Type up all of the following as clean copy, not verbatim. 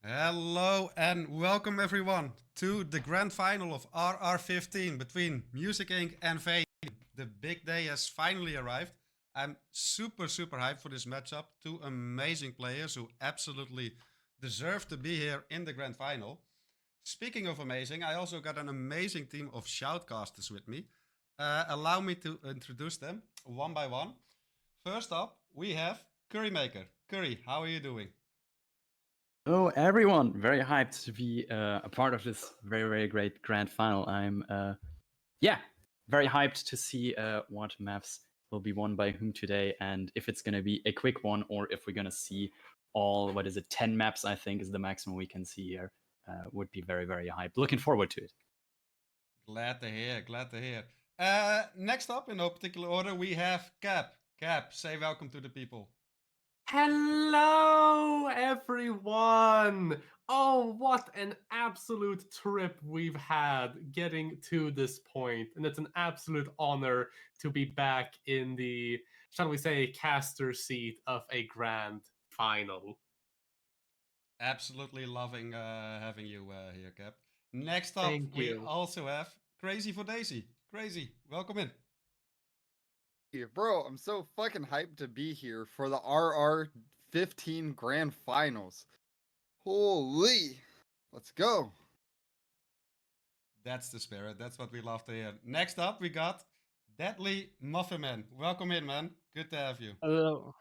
Hello and welcome everyone to the grand final of RR15 between Music Inc. and Phanium. The big day has finally arrived. I'm super hyped for this matchup. Two amazing players who absolutely deserve to be here in the grand final. Speaking of amazing, I also got an amazing team of shoutcasters with me. Allow me to introduce them one by one. First up, we have Currymaker. Curry, how are you doing? Oh, everyone! Very hyped to be a part of this very great grand final. I'm, very hyped to see what maps will be won by whom today, and if it's gonna be a quick one or if we're gonna see all 10 maps. I think is the maximum we can see here. Would be very hyped. Looking forward to it. Glad to hear, glad to hear. Next up, in no particular order, we have Cap. Cap, say welcome to the people. Hello, everyone! Oh, what an absolute trip we've had getting to this point, and it's an absolute honor to be back in the, shall we say, caster seat of a grand final. Absolutely loving having you here, Cap. Next up, Thank we you. also have Crazy for Daisy. Crazy, welcome in. Bro, I'm so fucking hyped to be here for the RR15 Grand Finals. Holy! Let's go. That's the spirit. That's what we love to hear. Next up, we got Deadly Muffin Man. Welcome in, man. Good to have you. Hello.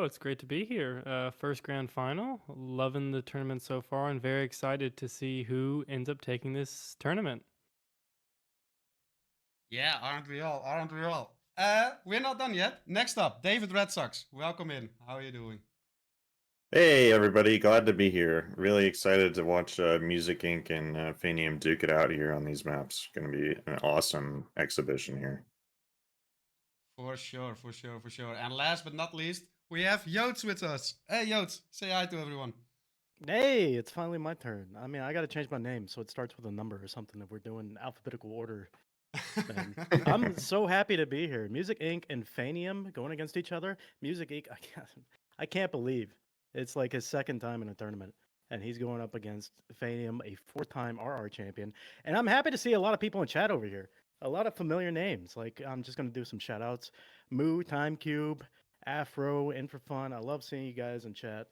It's great to be here. First grand final. Loving the tournament so far and very excited to see who ends up taking this tournament. Yeah, aren't we all? Aren't we all? We're not done yet. Next up, David Red Sox. Welcome in. How are you doing? Hey everybody, glad to be here. Really excited to watch Music Inc. and Phanium duke it out here on these maps. Going to be an awesome exhibition here. For sure. And last but not least, we have Yotes with us. Hey Yotes, say hi to everyone. Hey, it's finally my turn. I mean, I got to change my name so it starts with a number or something if we're doing alphabetical order. I'm so happy to be here. Music Inc. and Phanium going against each other. Music Inc. I can't believe it's like his second time in a tournament, and he's going up against Phanium, a fourth-time RR champion. And I'm happy to see a lot of people in chat over here. A lot of familiar names. Like I'm just gonna do some shout outs. Moo, Time Cube, Afro, In for Fun. I love seeing you guys in chat.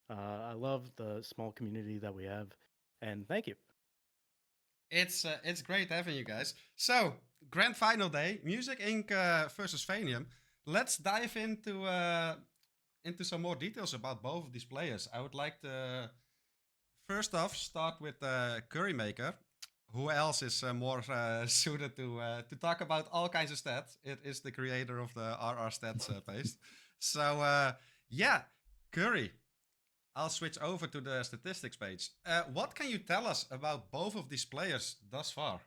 I love the small community that we have, and thank you. It's great having you guys. So, grand final day, Music Inc. Versus Phanium. Let's dive into some more details about both of these players. I would like to first off start with Currymaker. Who else is more suited to talk about all kinds of stats? It is the creator of the RR stats page. So yeah, Curry. I'll switch over to the statistics page. What can you tell us about both of these players thus far?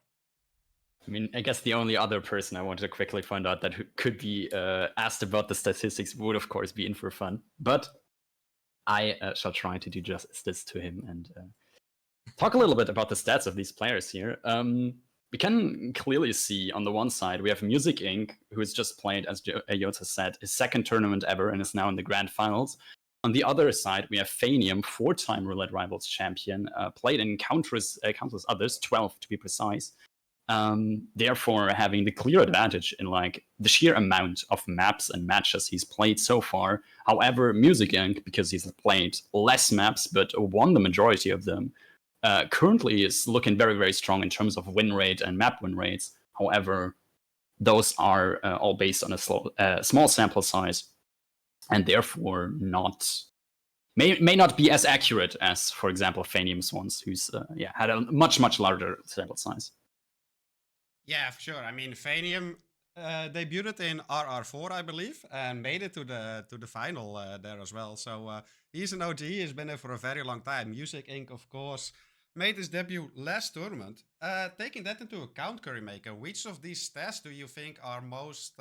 I mean, I guess the only other person I wanted to quickly find out that could be asked about the statistics would, of course, be In for Fun. But I shall try to do justice to him and talk a little bit about the stats of these players here. We can clearly see on the one side, we have Music Inc., who has just played, as Jota said, his second tournament ever and is now in the grand finals. On the other side, we have Phanium, four-time Roulette Rivals champion, played in countless others, 12 to be precise. Therefore, having the clear advantage in like the sheer amount of maps and matches he's played so far. However, Music Inc., because he's played less maps but won the majority of them, currently is looking very strong in terms of win rate and map win rates. However, those are all based on a small sample size, and therefore may not be as accurate as, for example, Phanium's ones, who's had a much larger sample size. Yeah, for sure. I mean, Phanium debuted in RR4, I believe, and made it to the final there as well. So he's an OG. He's been there for a very long time. Music Inc., of course, made his debut last tournament. Taking that into account, Currymaker, which of these stats do you think are most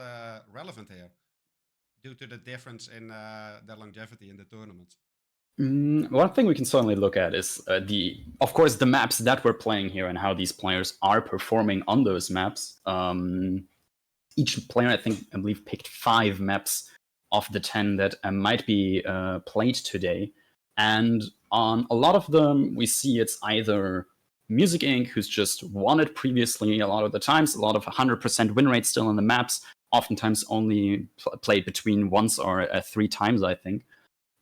relevant here, due to the difference in their longevity in the tournament? One thing we can certainly look at is of course, the maps that we're playing here and how these players are performing on those maps. Each player, I believe, picked 5 maps of the 10 that might be played today. And on a lot of them, we see it's either Music Inc., who's just won it previously a lot of the times, a lot of 100% win rate still on the maps, oftentimes only played between once or 3 times, I think.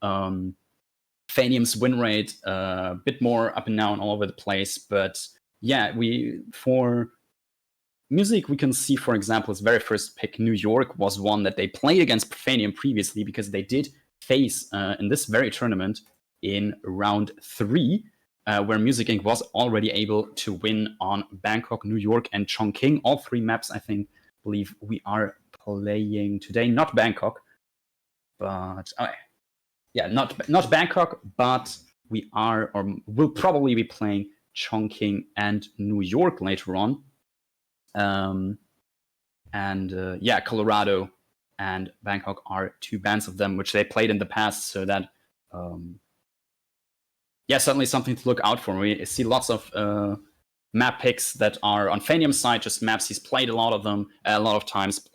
Phanium's win rate a bit more up and down all over the place, but yeah, for Music, we can see, for example, his very first pick, New York, was one that they played against Phanium previously because they did face in this very tournament in round 3, where Music Inc. was already able to win on Bangkok, New York, and Chongqing. All 3 maps, I believe we are playing today. Not Bangkok, but not Bangkok, but we are, or will probably be playing Chongqing and New York later on. Colorado and Bangkok are 2 bands of them, which they played in the past. So that, certainly something to look out for. We see lots of map picks that are on Phanium's side, just maps he's played a lot of times,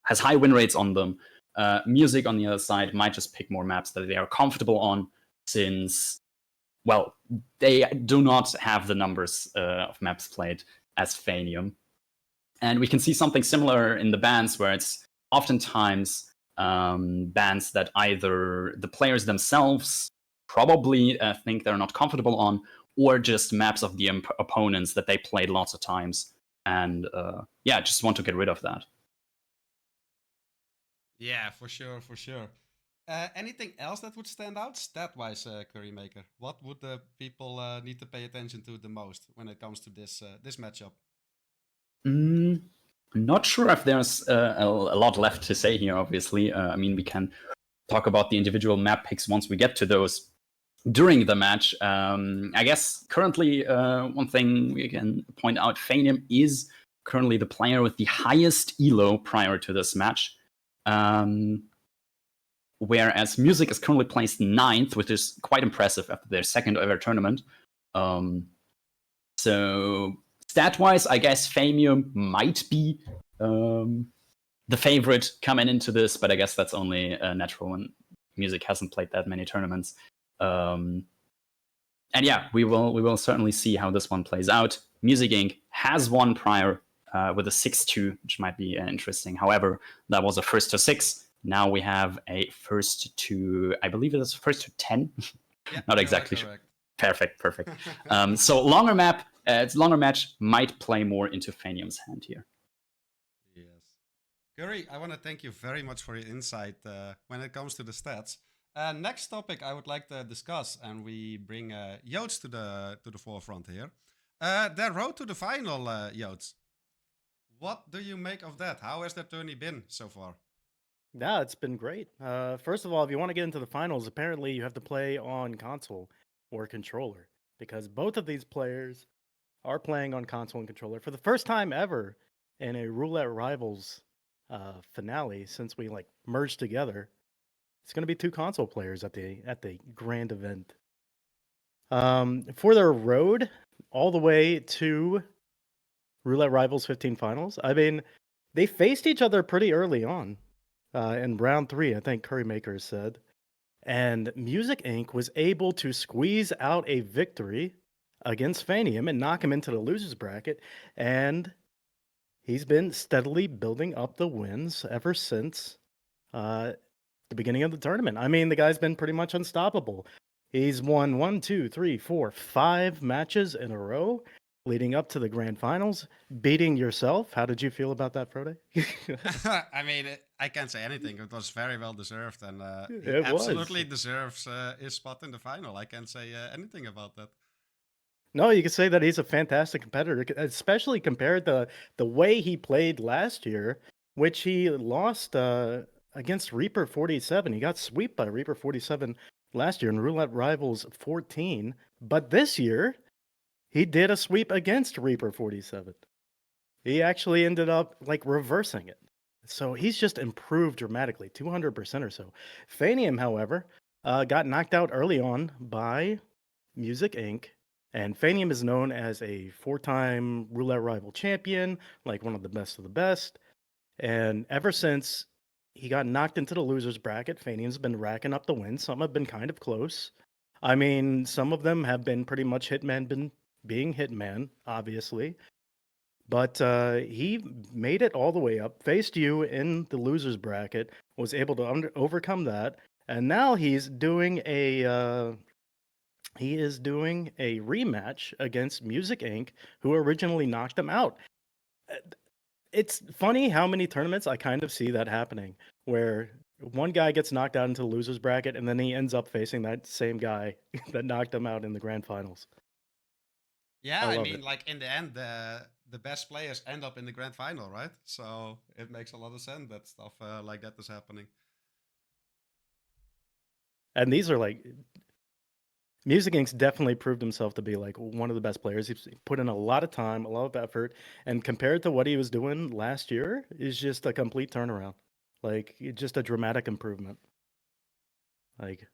has high win rates on them. Music on the other side might just pick more maps that they are comfortable on, since, well, they do not have the numbers of maps played as Phanium. And we can see something similar in the bans, where it's oftentimes bans that either the players themselves probably think they're not comfortable on, or just maps of the opponents that they played lots of times. And just want to get rid of that. Yeah, for sure, for sure. Anything else that would stand out stat-wise, Currymaker? What would the people need to pay attention to the most when it comes to this matchup? Not sure if there's a lot left to say here, obviously. We can talk about the individual map picks once we get to those during the match. I guess currently, one thing we can point out, Phanium is currently the player with the highest elo prior to this match. Whereas Music is currently placed 9th, which is quite impressive after their 2nd ever tournament. So stat-wise, I guess Phanium might be the favorite coming into this, but I guess that's only natural when Music hasn't played that many tournaments. We will certainly see how this one plays out. Music Inc. has won prior with a 6-2, which might be interesting. However, that was a 1st to 6. Now we have a 1st to, I believe it is 1st to 10. Yeah, not exactly sure. Perfect. So longer match might play more into Phanium's hand here. Yes. Curry, I want to thank you very much for your insight when it comes to the stats. Next topic I would like to discuss, and we bring Yotes to the forefront here. Their road to the final, Yotes. What do you make of that? How has that tourney been so far? Yeah, it's been great. First of all, if you want to get into the finals, apparently you have to play on console or controller, because both of these players are playing on console and controller for the first time ever in a Roulette Rivals finale since we merged together. It's going to be 2 console players at the grand event. For their road all the way to Roulette Rivals 15 finals, they faced each other pretty early on. In round 3, I think Currymaker said. And Music Inc. was able to squeeze out a victory against Phanium and knock him into the loser's bracket. And he's been steadily building up the wins ever since the beginning of the tournament. The guy's been pretty much unstoppable. He's won 5 matches in a row leading up to the grand finals, beating yourself. How did you feel about that, Frode? I can't say anything. It was very well deserved, and he It was. absolutely deserves his spot in the final. I can't say anything about that. No, you could say that he's a fantastic competitor, especially compared to the way he played last year, which he lost against Reaper 47. He got swept by Reaper 47 last year in Roulette Rivals 14. But this year, he did a sweep against Reaper 47. He actually ended up reversing it. So he's just improved dramatically, 200% or so. Phanium, however, got knocked out early on by Music Inc. And Phanium is known as a 4-time Roulette Rival champion, one of the best of the best. And ever since he got knocked into the losers bracket. Phanium's been racking up the wins. Some have been kind of close. I mean, some of them have been pretty much being Hitman, obviously. But he made it all the way up, faced you in the losers bracket, was able to overcome that, and now he's doing a rematch against Music Inc., who originally knocked him out. It's funny how many tournaments I kind of see that happening, where one guy gets knocked out into the losers bracket, and then he ends up facing that same guy that knocked him out in the grand finals. Yeah, I I love mean, it. like in the end, the best players end up in the grand final, right? So it makes a lot of sense that stuff like that is happening. And these are like Music Inc.'s definitely proved himself to be like one of the best players. He's put in a lot of time, a lot of effort, and compared to what he was doing last year, is just a complete turnaround. Like just a dramatic improvement. Like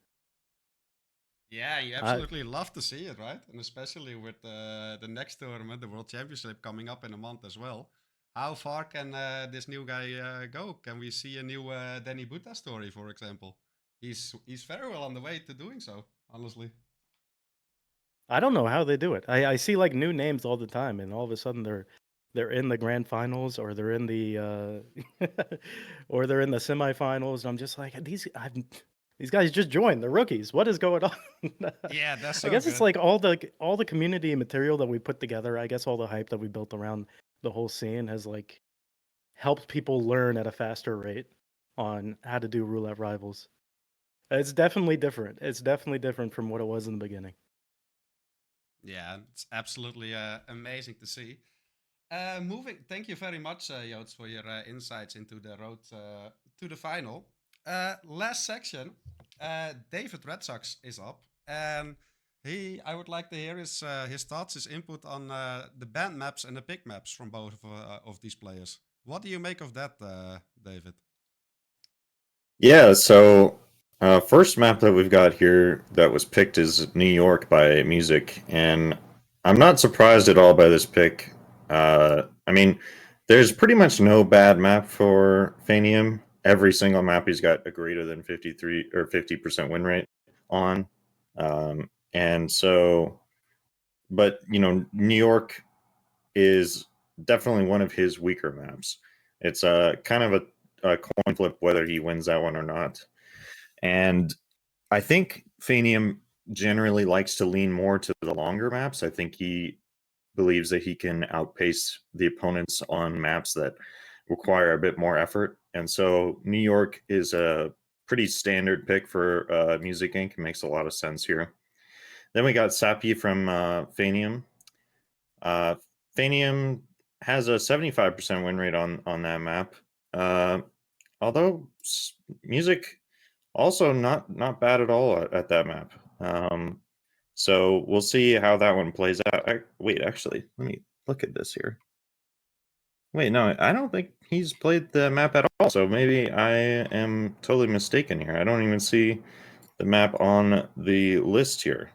Yeah, you I absolutely love to see it, right? And especially with the next tournament, the World Championship coming up in a month as well. How far can this new guy go? Can we see a new Danny Buta story, for example? He's very well on the way to doing so, honestly. I don't know how they do it. I see like new names all the time, and all of a sudden they're in the grand finals, or they're in the or they're in the semifinals. And I'm just like these guys just joined. They're rookies. What is going on? Yeah, that's I so guess it's good. like all the community material that we put together. I guess all the hype that we built around the whole scene has like helped people learn at a faster rate on how to do roulette rivals. It's definitely different. It's definitely different from what it was in the beginning. Yeah, it's absolutely amazing to see. Thank you very much, Joost, for your insights into the road to the final. Last section, David Red Sox is up, and I would like to hear his thoughts, his input on the band maps and the pick maps from both of these players. What do you make of that, David? Yeah, so first map that we've got here that was picked is New York by Music, and I'm not surprised at all by this pick. I mean, there's pretty much no bad map for Phanium. Every single map he's got a greater than 53 or 50% win rate on. And so, but New York is definitely one of his weaker maps. It's a kind of a coin flip whether he wins that one or not. And I think Phanium generally likes to lean more to the longer maps. I think he believes that he can outpace the opponents on maps that require a bit more effort. And so New York is a pretty standard pick for Music Inc. It makes a lot of sense here. Then we got Sapi from Phanium. Phanium has a 75% win rate on that map. Although Music also not bad at all at that map. So we'll see how that one plays out. Wait, actually, let me look at this here. Wait, no, I don't think he's played the map at all. So maybe I am totally mistaken here. I don't even see the map on the list here.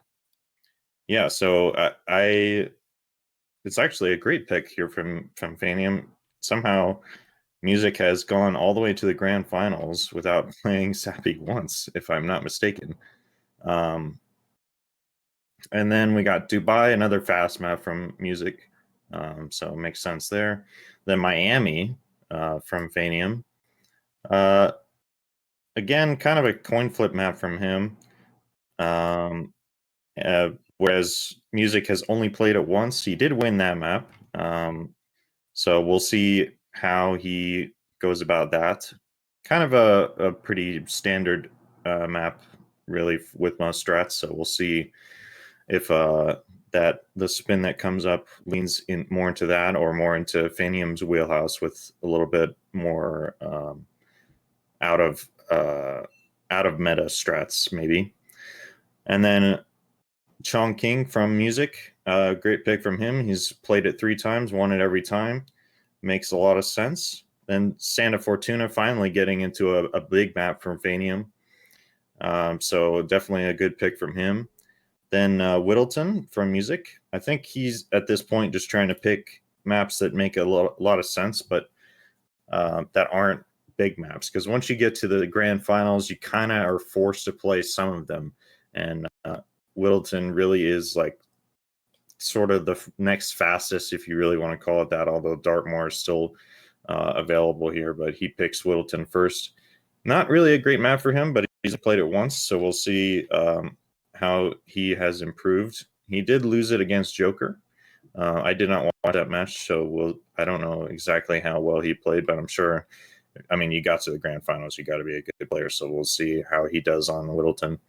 Yeah, so it's actually a great pick here from Phanium. Somehow Music has gone all the way to the grand finals without playing Sappy once, if I'm not mistaken. And then we got Dubai, another fast map from Music. So it makes sense there. Then Miami from Phanium. Again, kind of a coin flip map from him. Whereas Music has only played it once. He did win that map. So we'll see how he goes about that. Kind of a pretty standard map, really, with most strats. So we'll see if that the spin that comes up leans in more into that or more into Phanium's wheelhouse with a little bit more out of meta strats, maybe. And then Chongqing from Music, great pick from him. He's played it 3 times, won it every time. Makes a lot of sense. Then Santa Fortuna finally getting into a big map from Phanium. So definitely a good pick from him. Then Whittleton from Music. I think he's at this point just trying to pick maps that make a lot of sense, but that aren't big maps, because once you get to the grand finals, you kind of are forced to play some of them, and Whittleton really is like sort of the next fastest, if you really want to call it that, although Dartmoor is still available here, but he picks Whittleton first. Not really a great map for him, but he's played it once, so we'll see how he has improved. He did lose it against Joker. I did not watch that match, so I don't know exactly how well he played, but I'm sure, I mean, you got to the grand finals, you got to be a good player, so we'll see how he does on Whittleton.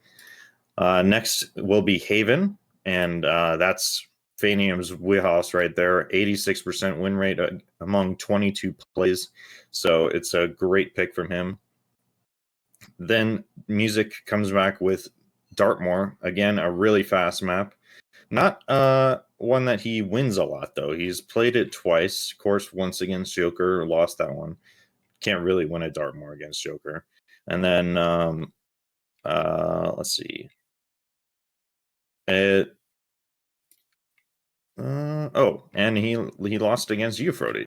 Next will be Haven, and that's Phanium's wheelhouse right there. 86% win rate among 22 plays, so it's a great pick from him. Then Music comes back with Dartmoor, again, a really fast map. Not one that he wins a lot, though. He's played it twice. Of course, once against Joker, lost that one. Can't really win at Dartmoor against Joker. And then, let's see. And he lost against Euphrote.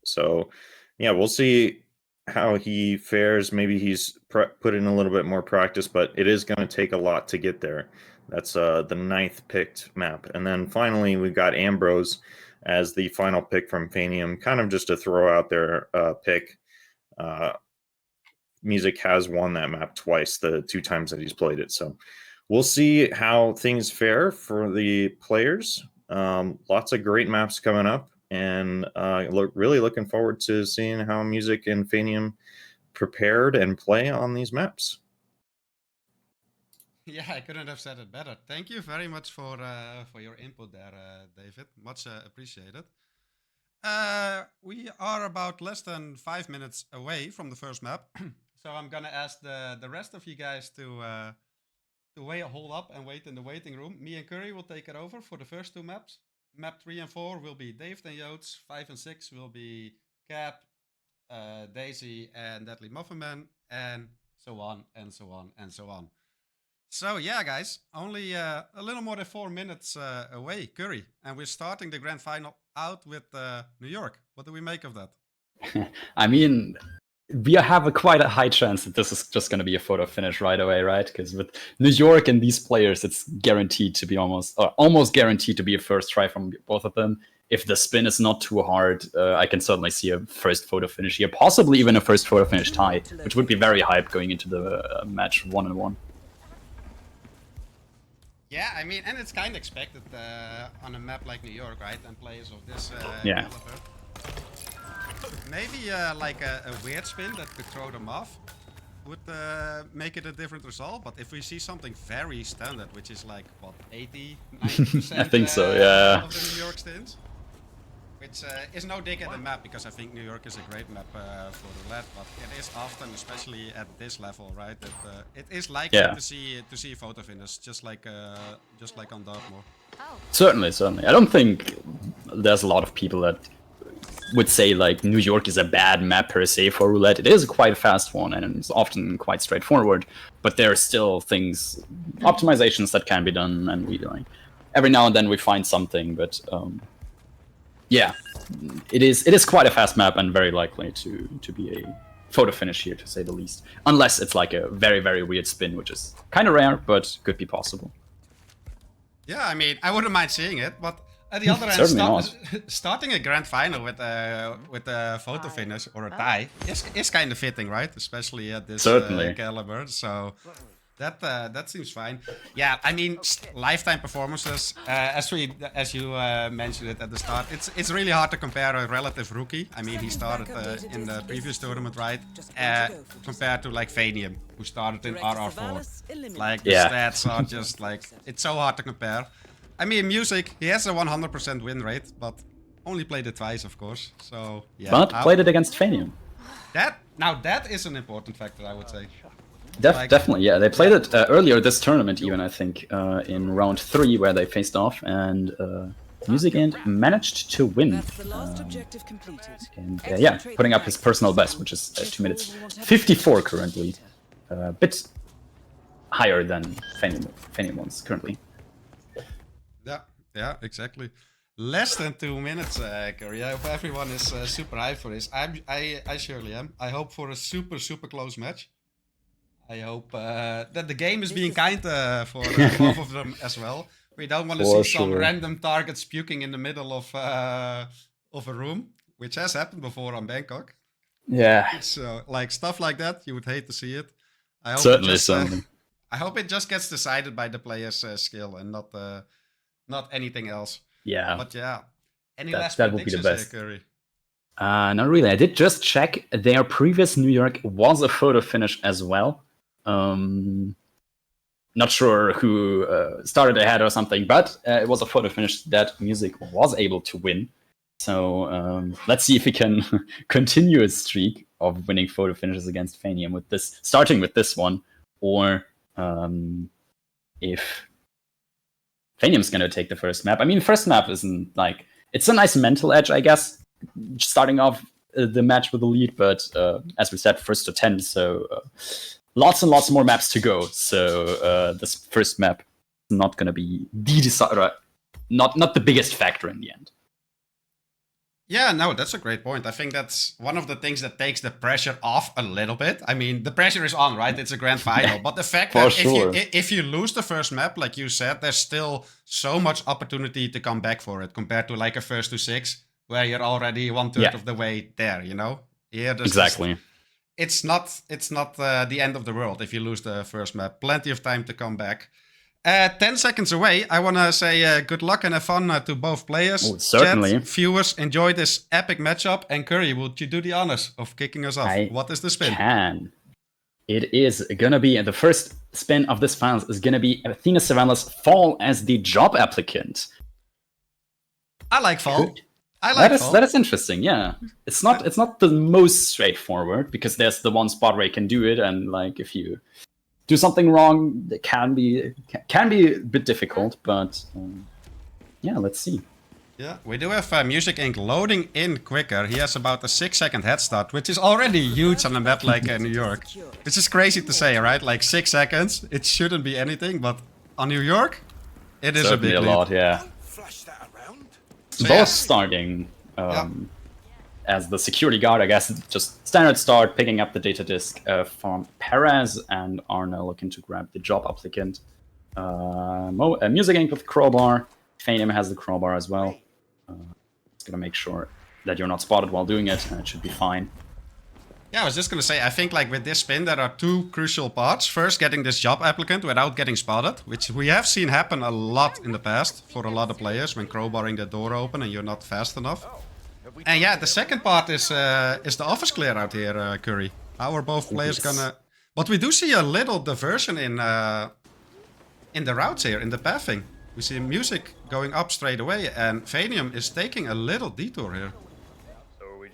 So, yeah, we'll see how he fares. Maybe he's put in a little bit more practice, but it is going to take a lot to get there. That's the 9th picked map. And then finally, we've got Ambrose as the final pick from Phanium, kind of just to throw out their pick. Music has won that map twice, the 2 times that he's played it. So we'll see how things fare for the players. Lots of great maps coming up, and really looking forward to seeing how Music and Phanium prepared and play on these maps. Yeah, I couldn't have said it better. Thank you very much for your input there, David. Much appreciated. We are about less than 5 minutes away from the first map, so I'm gonna ask the rest of you guys to hold up and wait in the waiting room. Me and Curry will take it over for the first 2 maps. Map 3 and 4 will be Dave and Yotes. 5 and 6 will be Cap, Daisy, and Deadly Muffin Man, and so on and so on and so on. So yeah, guys, only a little more than 4 minutes away, Curry, and we're starting the grand final out with New York. What do we make of that? I mean, we have quite a high chance that this is just going to be a photo finish right away, right? Because with New York and these players, it's guaranteed to be almost guaranteed to be a first try from both of them. If the spin is not too hard, I can certainly see a first photo finish here, possibly even a first photo finish tie, which would be very hype going into the match 1-1. Yeah, I mean, and it's kind of expected on a map like New York, right? And players of this Yeah. caliber. Maybe like a weird spin that could throw them off would make it a different result. But if we see something very standard, which is like, what, 80, 90%? I think so, yeah. Of the New York stints. Which is no dig at the map, because I think New York is a great map for roulette, but it is often, especially at this level, right, that it is likely to see a photo finish, just like on Dartmoor. Certainly. I don't think there's a lot of people that would say like New York is a bad map per se for roulette. It is a quite fast one, and it's often quite straightforward, but there are still things, optimizations that can be done, and every now and then we find something, but yeah, it is quite a fast map and very likely to be a photo finish here, to say the least. Unless it's like a very, very weird spin, which is kind of rare, but could be possible. Yeah, I mean, I wouldn't mind seeing it, but at the other end, starting a grand final with a photo finish or a tie is kind of fitting, right? Especially at this caliber. So that seems fine. Yeah, I mean, lifetime performances, as you mentioned it at the start, it's really hard to compare a relative rookie. I mean, he started in the previous tournament, right? Compared to like Phanium, who started in RR4. Like the stats are just like, it's so hard to compare. I mean, Music, he has a 100% win rate, but only played it twice, of course. So yeah. But played it against Phanium. That is an important factor, I would say. Definitely, yeah. They played it earlier this tournament, even, I think, in round 3, where they faced off, and Music and managed to win. And putting up his personal best, which is 2 minutes 54 currently. A bit higher than Phanium ones currently. Yeah, exactly. Less than 2 minutes, Curry. I hope everyone is super hyped for this. I surely am. I hope for a super close match. I hope that the game is being kind for both of them as well. We don't want to see For some sure. random targets puking in the middle of a room, which has happened before on Bangkok. Yeah, So, like stuff like that, you would hate to see it. I hope certainly something. I hope it just gets decided by the player's skill and not anything else. Yeah, But yeah, any That- last that would be the predictions best. Curry? not really. I did just check. Their previous New York was a photo finish as well. Not sure who started ahead or something, but it was a photo finish that Music was able to win. So let's see if we can continue a streak of winning photo finishes against Phanium with this, starting with this one, or if Phanium's gonna take the first map. I mean, first map isn't like, it's a nice mental edge, I guess, starting off the match with the lead, but as we said, first to 10, so lots and lots more maps to go. So this first map is not gonna be the decider, not the biggest factor in the end. Yeah, no, that's a great point. I think that's one of the things that takes the pressure off a little bit. I mean, the pressure is on, right? It's a grand final, but the fact For that sure. if you lose the first map, like you said, there's still so much opportunity to come back for it compared to like a first to 6, where you're already 1/3 Yeah. of the way there. You know? Yeah, there's just- Exactly. it's not the end of the world if you lose the first map. Plenty of time to come back. 10 seconds away. I want to say good luck and have fun to both players. Oh, certainly. Chat, viewers, enjoy this epic matchup. And Curry, would you do the honors of kicking us off? I What is the spin? Can. It is gonna be, the first spin of this finals is gonna be Athena Savanna's Fall as the job applicant. I like fall. Good. I like fall. That is interesting. Yeah, it's not the most straightforward because there's the one spot where you can do it, and like if you do something wrong, it can be a bit difficult. But yeah, let's see. Yeah, we do have Music Inc. loading in quicker. He has about a 6-second head start, which is already huge on a map like New York. Which is crazy to say, right? Like 6 seconds, it shouldn't be anything, but on New York, it is Certainly a big a lead. lot. Yeah, So, both yeah. starting as the security guard, I guess. Just standard start, picking up the data disk from Perez, and Arna looking to grab the job applicant. Music Inc. with crowbar. Phanium has the crowbar as well. Just gonna make sure that you're not spotted while doing it, and it should be fine. Yeah, I was just gonna say, I think like with this spin, there are 2 crucial parts. First, getting this job applicant without getting spotted, which we have seen happen a lot in the past for a lot of players when crowbarring the door open and you're not fast enough. And yeah, the second part is the office clear out here, Curry. How are both players Yes. gonna... But we do see a little diversion in the routes here, in the pathing. We see Music going up straight away, and Phanium is taking a little detour here.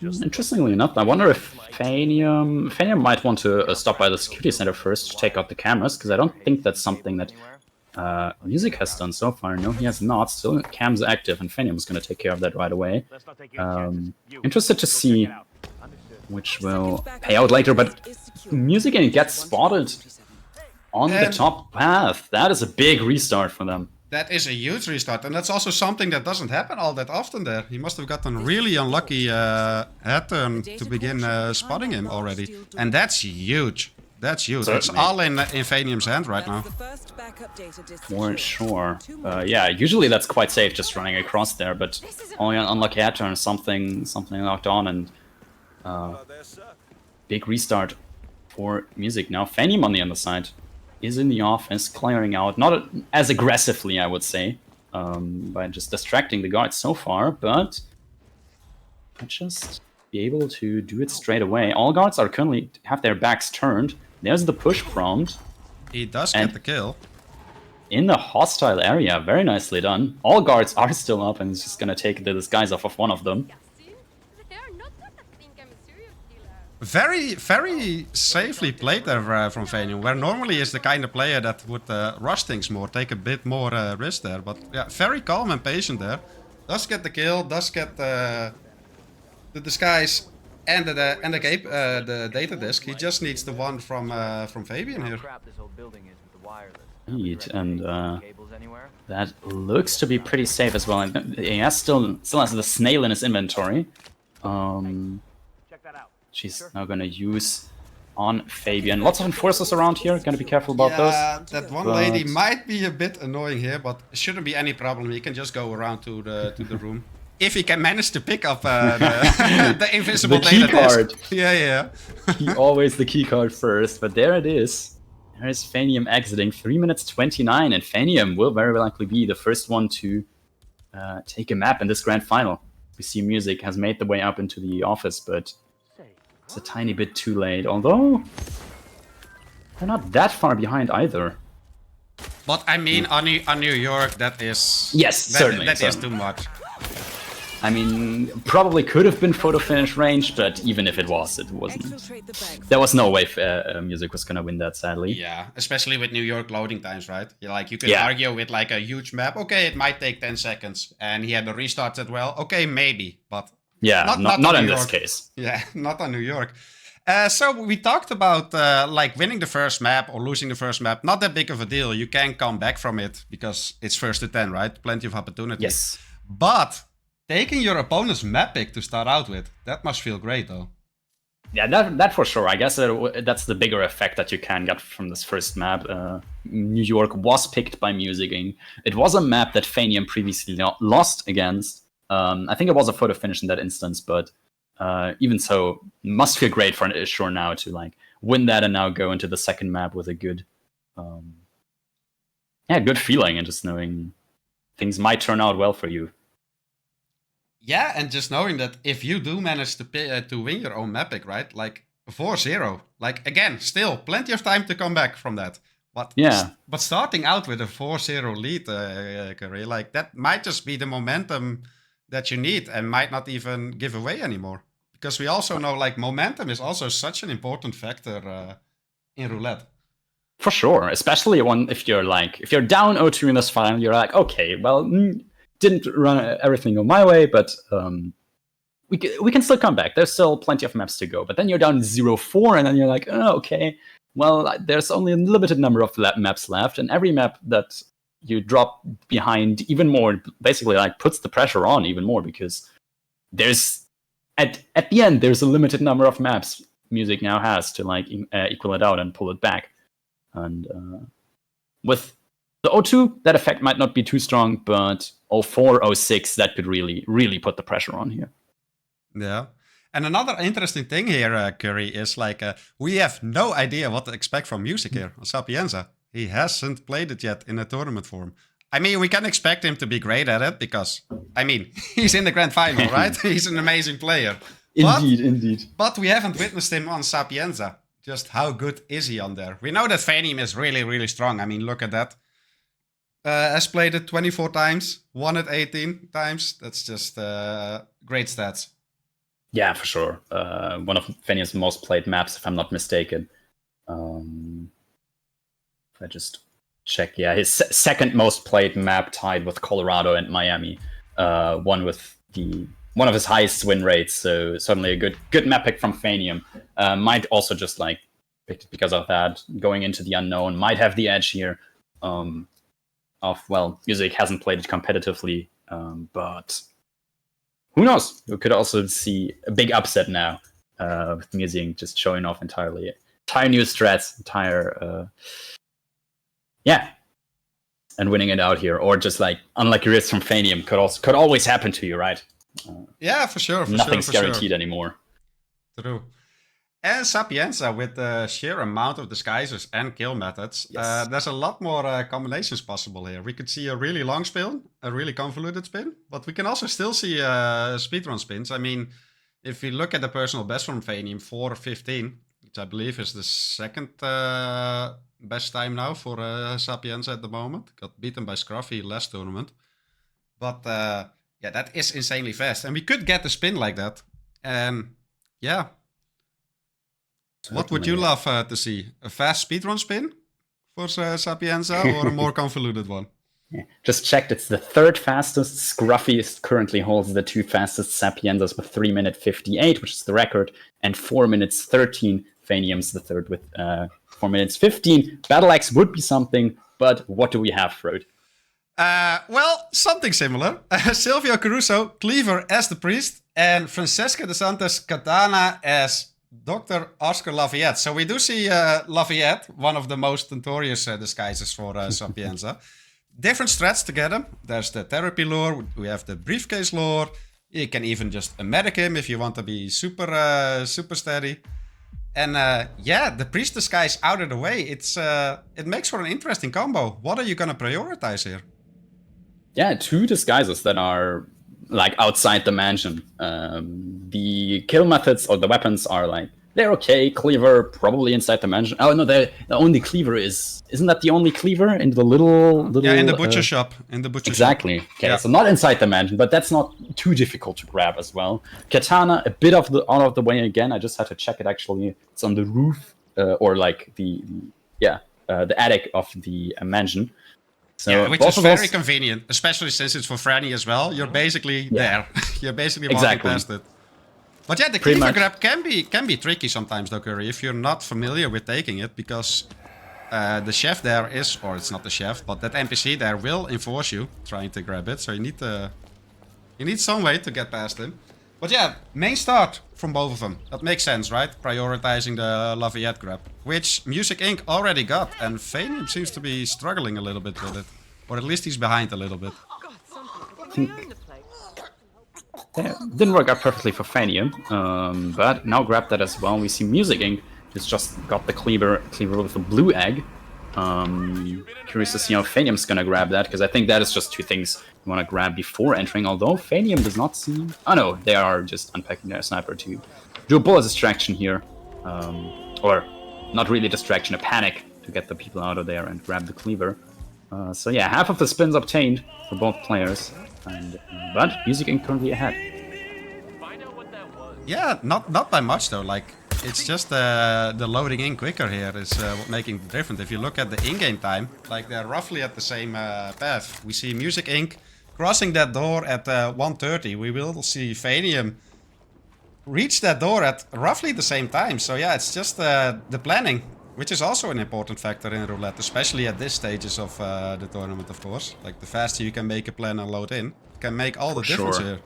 Interestingly enough, I wonder if Phanium might want to stop by the security center first to take out the cameras, because I don't think that's something that Music has done so far. No, he has not. Still, cams are active, and Phanium's going to take care of that right away. Interested to see which will pay out later, but Music gets spotted on the And- top path. That is a big restart for them. That is a huge restart, and that's also something that doesn't happen all that often there. He must have gotten a really unlucky head turn to begin spotting him already. And that's huge. That's huge. It's Certainly. all in Phanium's hand right now. For sure. Yeah, usually that's quite safe just running across there, but only an unlucky head turn, something knocked on, and big restart for Music. Now Phanium on the other side is in the office, clearing out, not as aggressively, I would say, by just distracting the guards so far, but might just be able to do it straight away. All guards are currently have their backs turned. There's the push prompt. He does And- get the kill. In the hostile area, very nicely done. All guards are still up, and it's just gonna take the disguise off of one of them. Very, very safely played there from Phanium, where normally is the kind of player that would rush things more, take a bit more risk there. But yeah, very calm and patient there. Does get the kill, does get the disguise and the data disk. He just needs the one from Fabian here. Indeed, and that looks to be pretty safe as well. And he has still has the snail in his inventory. She's now gonna use on Fabian. Lots of enforcers around here. Gonna be careful about those. Yeah, that one lady might be a bit annoying here, but it shouldn't be any problem. He can just go around to the room. If he can manage to pick up the invisible the key card. Yeah. Always the key card first, but there it is. There's Phanium exiting, 3 minutes 29, and Phanium will very likely be the first one to take a map in this grand final. We see Music has made the way up into the office, but it's a tiny bit too late, although they're not that far behind either. But I mean, on New York, that is... certainly. That is too much. I mean, probably could have been photo finish range, but even if it wasn't. There was no way Music was gonna win that, sadly. Yeah, especially with New York loading times, right? You could argue with like a huge map. Okay, it might take 10 seconds, and he had the restarts as well. Okay, maybe, but yeah, not in this case. Yeah, not on New York. So we talked about like winning the first map or losing the first map. Not that big of a deal. You can come back from it because it's first to 10, right? Plenty of opportunity. Yes. But taking your opponent's map pick to start out with, that must feel great, though. Yeah, that for sure. I guess that's the bigger effect that you can get from this first map. New York was picked by Music Inc. It was a map that Phanium previously lost against. I think it was a photo finish in that instance, but even so, must feel great for Sure now to like win that and now go into the second map with a good, good feeling and just knowing things might turn out well for you. Yeah, and just knowing that if you do manage to win your own map pick, right? Like 4-0, like again, still plenty of time to come back from that. But but starting out with a 4-0 lead, Curry, like that might just be the momentum that you need and might not even give away anymore. Because we also know like momentum is also such an important factor in roulette. For sure, especially if you're down 0-2 in this final, you're like, okay, well, didn't run everything on my way, but we can still come back. There's still plenty of maps to go. But then you're down 0-4, and then you're like, oh, okay, well, there's only a limited number of maps left, and every map that you drop behind even more, basically like puts the pressure on even more, because there's at the end there's a limited number of maps Music now has to like equal it out and pull it back. And with the 0-2, that effect might not be too strong, but 0-4, 0-6, that could really, really put the pressure on here. Yeah. And another interesting thing here, Curry, is like we have no idea what to expect from Music here on Sapienza. He hasn't played it yet in a tournament form. I mean, we can expect him to be great at it because, I mean, he's in the grand final, right? He's an amazing player. Indeed. But we haven't witnessed him on Sapienza. Just how good is he on there? We know that Phanium is really, really strong. I mean, look at that. Has played it 24 times, won it 18 times. That's just great stats. Yeah, for sure. One of Phanium's most played maps, if I'm not mistaken. If I just check, his second most played map, tied with Colorado and Miami. One of his highest win rates. So certainly a good map pick from Phanium. Might also just like picked it because of that, going into the unknown. Might have the edge here. Music hasn't played it competitively, but who knows? We could also see a big upset now with Music just showing off entire new strats, and winning it out here, or just like unlucky risks from Phanium could always happen to you, right? Yeah, for sure. Nothing's guaranteed anymore. True. And Sapienza, with the sheer amount of disguises and kill methods, there's a lot more combinations possible here. We could see a really long spin, a really convoluted spin, but we can also still see speedrun spins. I mean, if we look at the personal best from Phanium, 4:15, which I believe is the second best time now for Sapienza at the moment. Got beaten by Scruffy last tournament. But that is insanely fast. And we could get a spin like that. What would you love to see? A fast speedrun spin for Sapienza or a more convoluted one? Yeah. Just checked, it's the third fastest. Scruffy currently holds the two fastest Sapienzas with 3 minutes 58, which is the record, and 4 minutes 13, Phanium's the third with 4 minutes 15. Battle Axe would be something, but what do we have, Frode? Well, something similar. Silvio Caruso, Cleaver as the priest, and Francesca de Santos Katana as Dr. Oscar Lafayette. So we do see Lafayette, one of the most notorious disguises for Sapienza. Different strats to get him. There's the therapy lore, we have the briefcase lore. You can even just medic him if you want to be super steady. And yeah, the priest disguise out of the way. It makes for an interesting combo. What are you gonna prioritize here? Yeah, 2 disguises that are like outside the mansion. The kill methods or the weapons are like, they're okay. Cleaver probably inside the mansion. Oh no, the only cleaver isn't that the only cleaver in the little yeah, in the butcher shop. In the butcher exactly. shop. Okay, Yeah. so not inside the mansion, but that's not too difficult to grab as well. Katana, a bit out of the way again. I just had to check it actually. It's on the roof or like the attic of the mansion. So Yeah, which both is of very those- convenient, especially since it's for Franny as well. You're basically there. You're basically walking Exactly. past it. But yeah, the Pretty cleaver much. grab can be tricky sometimes, though, Curry, if you're not familiar with taking it, because the chef there is, or it's not the chef, but that NPC there will enforce you trying to grab it. So you need some way to get past him. But yeah, main start from both of them. That makes sense, right? Prioritizing the Lafayette grab, which Music Inc. already got, and Phanium seems to be struggling a little bit with it. Or at least he's behind a little bit. Yeah, didn't work out perfectly for Phanium, but now grab that as well. We see Music Inc. has just got the cleaver with the blue egg. Curious to see how Phanium's gonna grab that, because I think that is just 2 things you want to grab before entering, although Phanium does not seem... Oh no, they are just unpacking their sniper to do a bullet distraction here. Or not really distraction, a panic to get the people out of there and grab the cleaver. So yeah, half of the spins obtained for both players, but Music Inc. currently ahead. Yeah, not by much though. Like, it's just the loading in quicker here is what making it different. If you look at the in-game time, like they're roughly at the same path. We see Music Inc. crossing that door at 1:30. We will see Phanium reach that door at roughly the same time. So yeah, it's just the planning, which is also an important factor in roulette, especially at this stages of the tournament, of course. Like, the faster you can make a plan and load in, can make all the difference sure. here.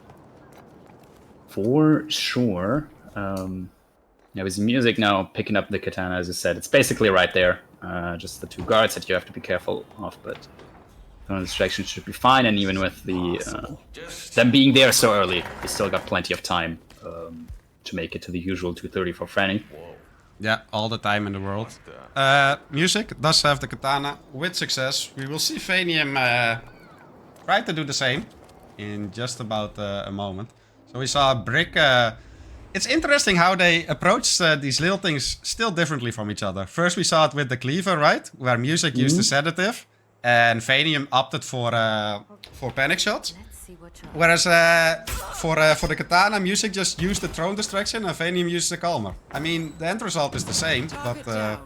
For sure. Yeah, with Music now picking up the katana, as you said, it's basically right there. Just the 2 guards that you have to be careful of, but no distraction should be fine. And even with the them being there so early, you still got plenty of time to make it to the usual 2:30 for Franny. Yeah, all the time in the world. Music does have the katana with success. We will see Phanium try to do the same in just about a moment. So we saw a brick. It's interesting how they approach these little things still differently from each other. First we saw it with the cleaver, right? Where Music used the sedative, and Phanium opted for panic shots. Whereas for the katana, Music just used the throne distraction and Phanium used the calmer. I mean, the end result is the same, but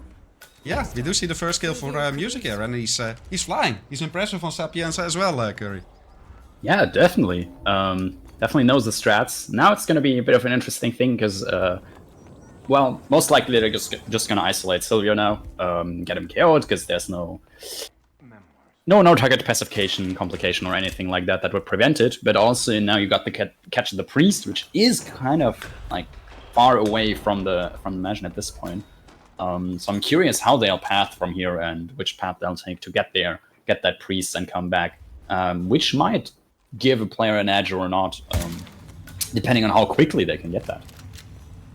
yeah, we do see the first kill for Music here, and he's flying. He's impressive on Sapienza as well, Curry. Yeah, definitely. Definitely knows the strats. Now it's going to be a bit of an interesting thing because, well, most likely they're just going to isolate Silvio now, get him KO'd because there's no target pacification complication or anything like that would prevent it. But also now you got the catch of the priest, which is kind of like far away from the mansion at this point. So I'm curious how they'll path from here and which path they'll take to get there, get that priest and come back, which might give a player an edge or not, depending on how quickly they can get that.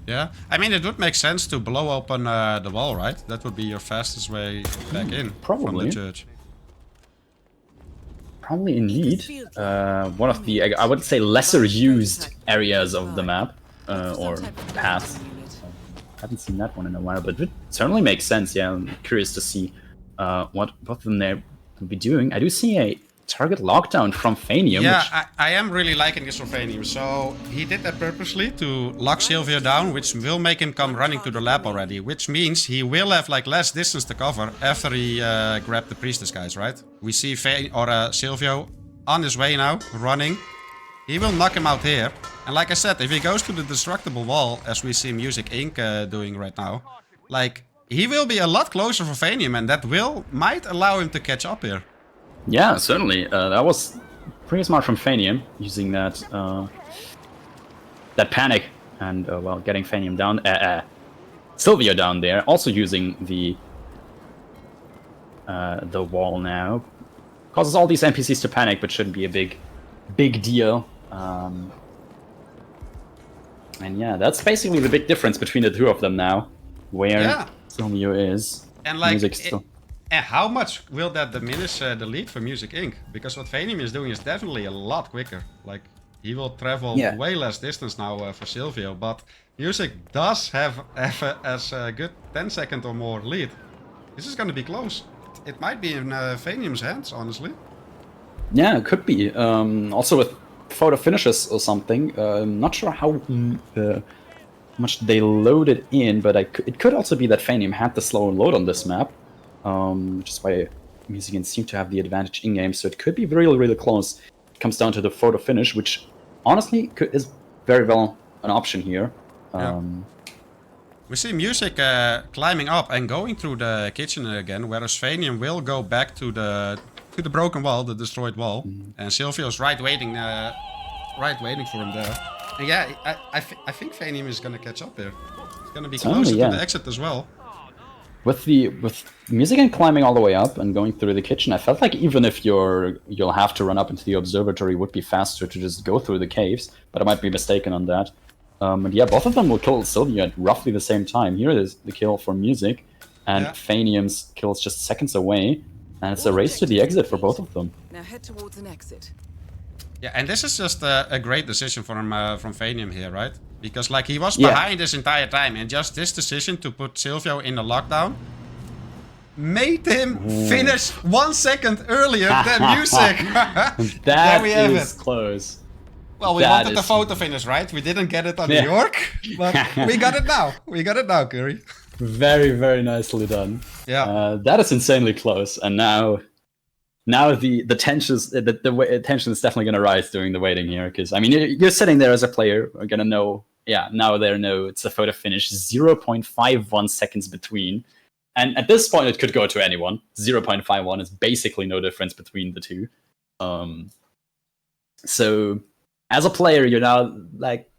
Yeah, I mean, it would make sense to blow open the wall, right? That would be your fastest way back in from probably. the church. Probably indeed. One of the, I would say, lesser used areas of the map, or paths. Haven't seen that one in a while, but it certainly makes sense. Yeah, I'm curious to see what both of them they will be doing. I do see a target lockdown from Phanium. Yeah, which... I am really liking this from Phanium. So he did that purposely to lock Silvio down, which will make him come running to the lab already, which means he will have like less distance to cover after he grabbed the priestess guys, right? We see Silvio on his way now, running. He will knock him out here. And like I said, if he goes to the destructible wall, as we see Music Inc. Doing right now, like he will be a lot closer for Phanium, and that might allow him to catch up here. Yeah, certainly. That was pretty smart from Phanium, using that that panic and well, getting Phanium down, Silvio down there, also using the wall now. Causes all these NPCs to panic, but shouldn't be a big deal. And yeah, that's basically the big difference between the two of them now, where Silvio is. And like, Music still. and how much will that diminish the lead for Music Inc? Because what Phanium is doing is definitely a lot quicker. Like, he will travel way less distance now for Silvio, but Music does have a good 10-second or more lead. This is going to be close. It might be in Phanium's hands, honestly. Yeah, it could be. Also with photo finishes or something. I'm not sure how much they loaded in, but it could also be that Phanium had the slower load on this map, which is why Music Inc seemed to have the advantage in-game. So it could be really, really close. It comes down to the photo finish, which honestly is very well an option here. We see Music climbing up and going through the kitchen again, whereas Phanium will go back to the broken wall, the destroyed wall, and Silvio's right waiting for him there. And yeah, I think Phanium is gonna catch up here. It's gonna be closer to the exit as well. With Music Inc climbing all the way up and going through the kitchen, I felt like even if you'll have to run up into the observatory, it would be faster to just go through the caves. But I might be mistaken on that. And yeah, both of them will kill Silvio at roughly the same time. Here is the kill for Music, and Phanium's kill is just seconds away, and it's a race to the exit for both of them. Now head towards an exit. Yeah, and this is just a great decision from Phanium here, right? Because like he was behind this entire time, and just this decision to put Silvio in the lockdown made him finish 1 second earlier than Music. That we have is close. Well, we wanted the photo finish, right? We didn't get it on New York, but we got it now. We got it now, Curry. Very, very nicely done. Yeah. That is insanely close. And now the tensions, the tension is definitely going to rise during the waiting here. Because, I mean, you're sitting there as a player, are going to know, now they know it's a photo finish, 0.51 seconds between. And at this point, it could go to anyone. 0.51 is basically no difference between the two. So as a player, you're now like,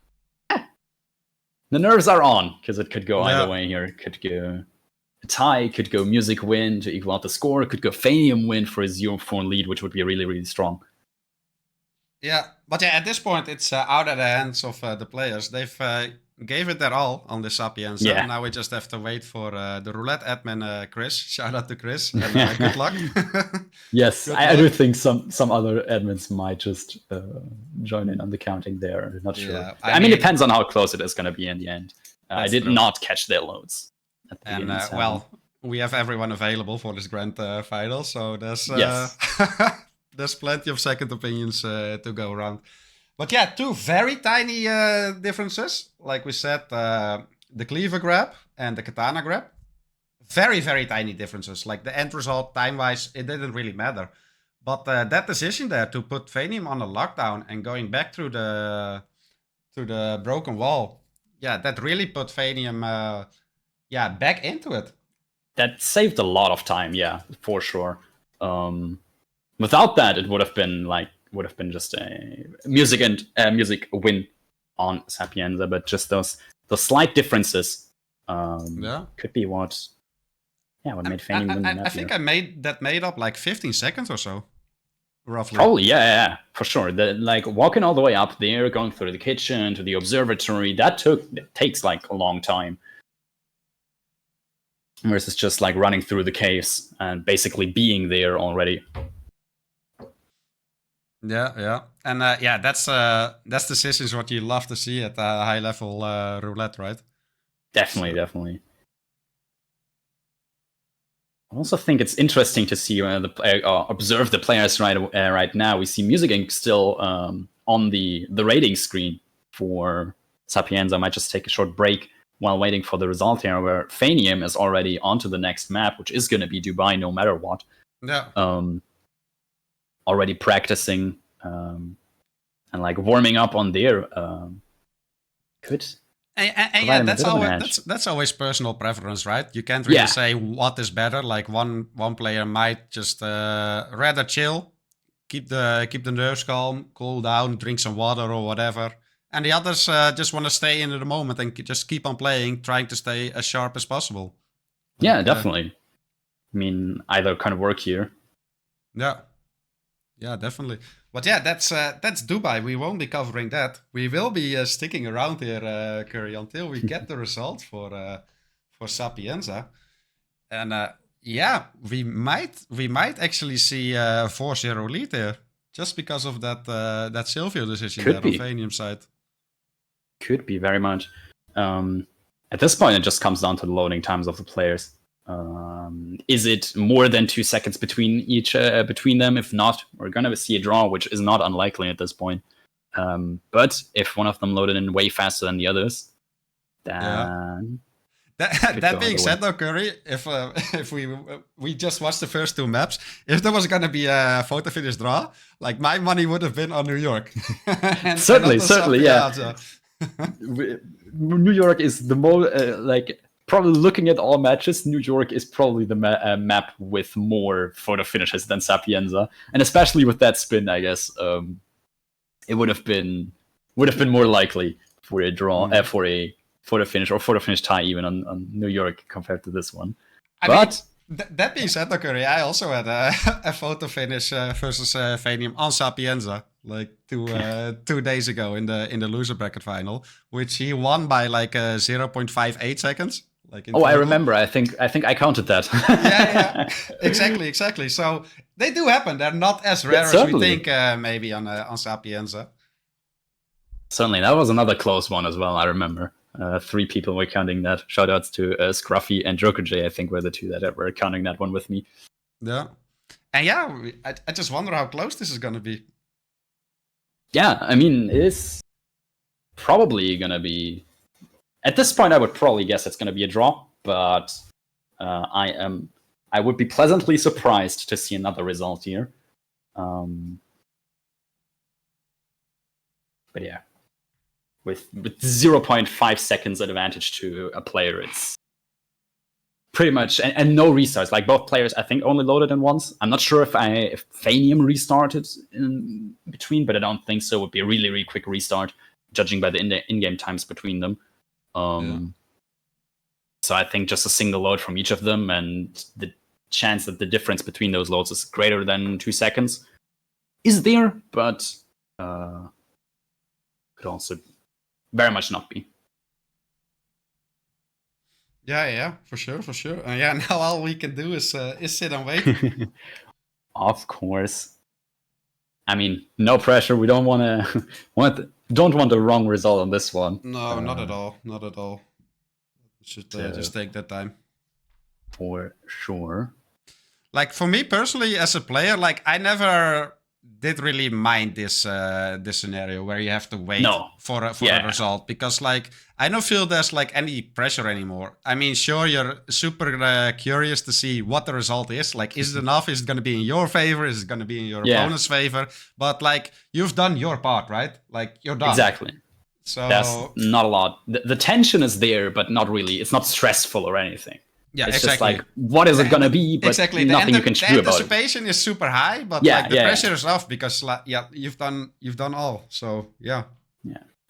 the nerves are on, because it could go either way here. It could go a tie, it could go Music win to equal out the score, it could go Phanium win for a 0-4 lead, which would be really, really strong. Yeah, but yeah, at this point, it's out of the hands of the players. They've gave it their all on the Sapienza. Yeah. Now we just have to wait for the roulette admin, Chris. Shout out to Chris, and good luck. Yes, I do think some other admins might just join in on the counting there. I'm not sure. Yeah, I mean, it depends on how close it is going to be in the end. I did not catch their loads. And well, we have everyone available for this grand final, so there's there's plenty of second opinions to go around. But yeah, two very tiny differences. Like we said, the cleaver grab and the katana grab. Very, very tiny differences. Like the end result, time-wise, it didn't really matter. But that decision there to put Phanium on a lockdown and going back through the broken wall, yeah, that really put Phanium back into it. That saved a lot of time, yeah, for sure. Without that, it would have been just a music win on Sapienza, but just those slight differences could be what made Phanium win the match. I think I made up like 15 seconds or so, roughly. Probably, yeah, for sure. Like walking all the way up there, going through the kitchen to the observatory, that takes like a long time. Versus just like running through the caves and basically being there already. Yeah, and that's decisions what you love to see at high level roulette, right? Definitely. I also think it's interesting to see observe the players right now. We see Music Inc still on the rating screen for Sapienza. I might just take a short break while waiting for the result here, where Phanium is already onto the next map, which is going to be Dubai no matter what. Yeah. Already practicing and like warming up on there. And yeah, that's always personal preference, right? You can't really say what is better. Like one player might just rather chill, keep the nerves calm, cool down, drink some water or whatever, and the others just want to stay in the moment and just keep on playing, trying to stay as sharp as possible. Yeah, definitely. I mean, either kind of work here. Yeah, definitely. But yeah, that's Dubai. We won't be covering that. We will be sticking around here, Curry, until we get the result for Sapienza. And yeah, we might actually see 4-0 lead there, just because of that Silvio decision Could there be. on Phanium side. Could be very much. At this point, it just comes down to the loading times of the players. Is it more than 2 seconds between them? If not, we're gonna see a draw, which is not unlikely at this point. But if one of them loaded in way faster than the others, then that being said, though, Curry, if we just watched the first 2 maps, if there was gonna be a photo finish draw, like my money would have been on New York. certainly, yeah. New York is the most probably looking at all matches, New York is probably the map with more photo finishes than Sapienza, and especially with that spin, I guess it would have been more likely for a draw, for a photo finish or photo finish tie even on New York compared to this one. That being said, Curry, I also had a photo finish versus Phanium on Sapienza like 2 days ago in the loser bracket final, which he won by like 0.58 seconds. I remember. I think I counted that. yeah, exactly. So they do happen. They're not as rare as we think. Maybe on Sapienza. Certainly, that was another close one as well. I remember 3 people were counting that. Shoutouts to Scruffy and Joker J. I think were the 2 that were counting that one with me. Yeah, and yeah, I just wonder how close this is gonna be. Yeah, I mean, it's probably gonna be. At this point, I would probably guess it's going to be a draw, but I would be pleasantly surprised to see another result here. But yeah, with 0.5 seconds advantage to a player, it's pretty much and no restarts. Like both players, I think only loaded in once. I'm not sure if Phanium restarted in between, but I don't think so. It would be a really, really quick restart, judging by the in-game times between them. So I think just a single load from each of them, and the chance that the difference between those loads is greater than 2 seconds is there, but could also very much not be. Yeah, for sure. Yeah, now all we can do is sit and wait. Of course. I mean, no pressure. We don't don't want the wrong result on this one. No, not at all. Should just take that time. For sure. Like for me personally, as a player, like I never did really mind this scenario where you have to wait for a result, because like I don't feel there's like any pressure anymore. I mean, sure, you're super curious to see what the result is. Like, is it enough? Is it going to be in your favor? Is it going to be in your opponent's favor? But like, you've done your part, right? Like, you're done. Exactly. So that's not a lot. The tension is there, but not really. It's not stressful or anything. Yeah, it's exactly. just like, what is it going to be? But nothing you can do about it. The anticipation is super high, but like the pressure is off because you've done all. So yeah.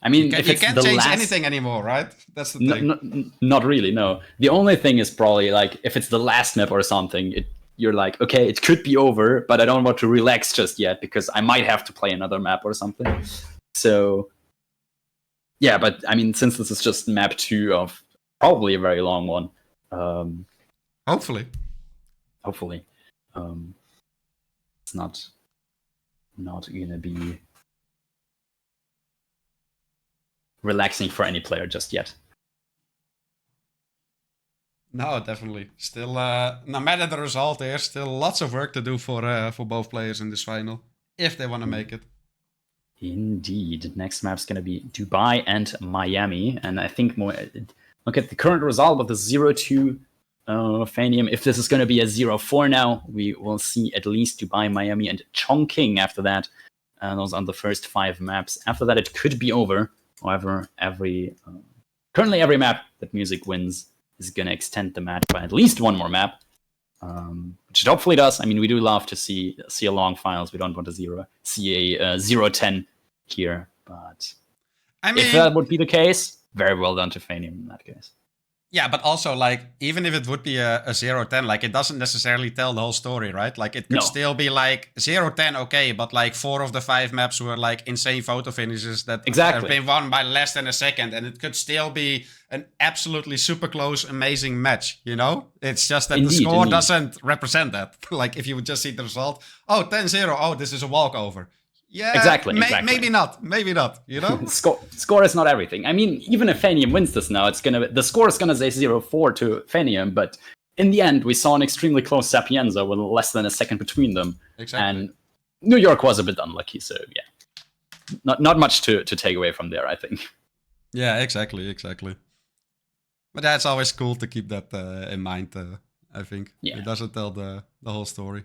I mean, you can't change anything anymore, right? That's the thing. Not really, no. The only thing is probably like if it's the last map or something, you're like, okay, it could be over, but I don't want to relax just yet because I might have to play another map or something. So yeah, but I mean, since this is just map 2 of probably a very long one. Hopefully, it's not gonna be relaxing for any player just yet. No, definitely. Still, no matter the result, there's still lots of work to do for both players in this final if they want to make it. Indeed. Next map's gonna be Dubai and Miami, and I think look at the current result of the 0-2 Phanium. If this is going to be a 0-4 now, we will see at least Dubai, Miami, and Chongqing after that. Those are the first 5 maps. After that, it could be over. However, every currently every map that Music wins is going to extend the match by at least one more map, which it hopefully does. I mean, we do love to see a long finals. We don't want to see a 0-10 here, but I mean, if that would be the case, very well done to Phanium in that case. yeah, but also, like, even if it would be a 0-10, like, it doesn't necessarily tell the whole story, right? Like, it could No. still be, like, 0-10, okay, but, like, 4 of the 5 maps were, like, insane photo finishes that Exactly. have been won by less than a second, and it could still be an absolutely super close, amazing match, you know? It's just that the score doesn't represent that. Like, if you would just see the result, oh, 10-0, oh, this is a walkover. Yeah, Exactly. Maybe not, you know? Score is not everything. I mean, even if Phanium wins this now, the score is gonna say 0-4 to Phanium, but in the end, we saw an extremely close Sapienza with less than a second between them. Exactly. And New York was a bit unlucky, so yeah. Not much to take away from there, I think. Yeah, exactly. But that's always cool to keep that in mind, I think. Yeah. It doesn't tell the whole story.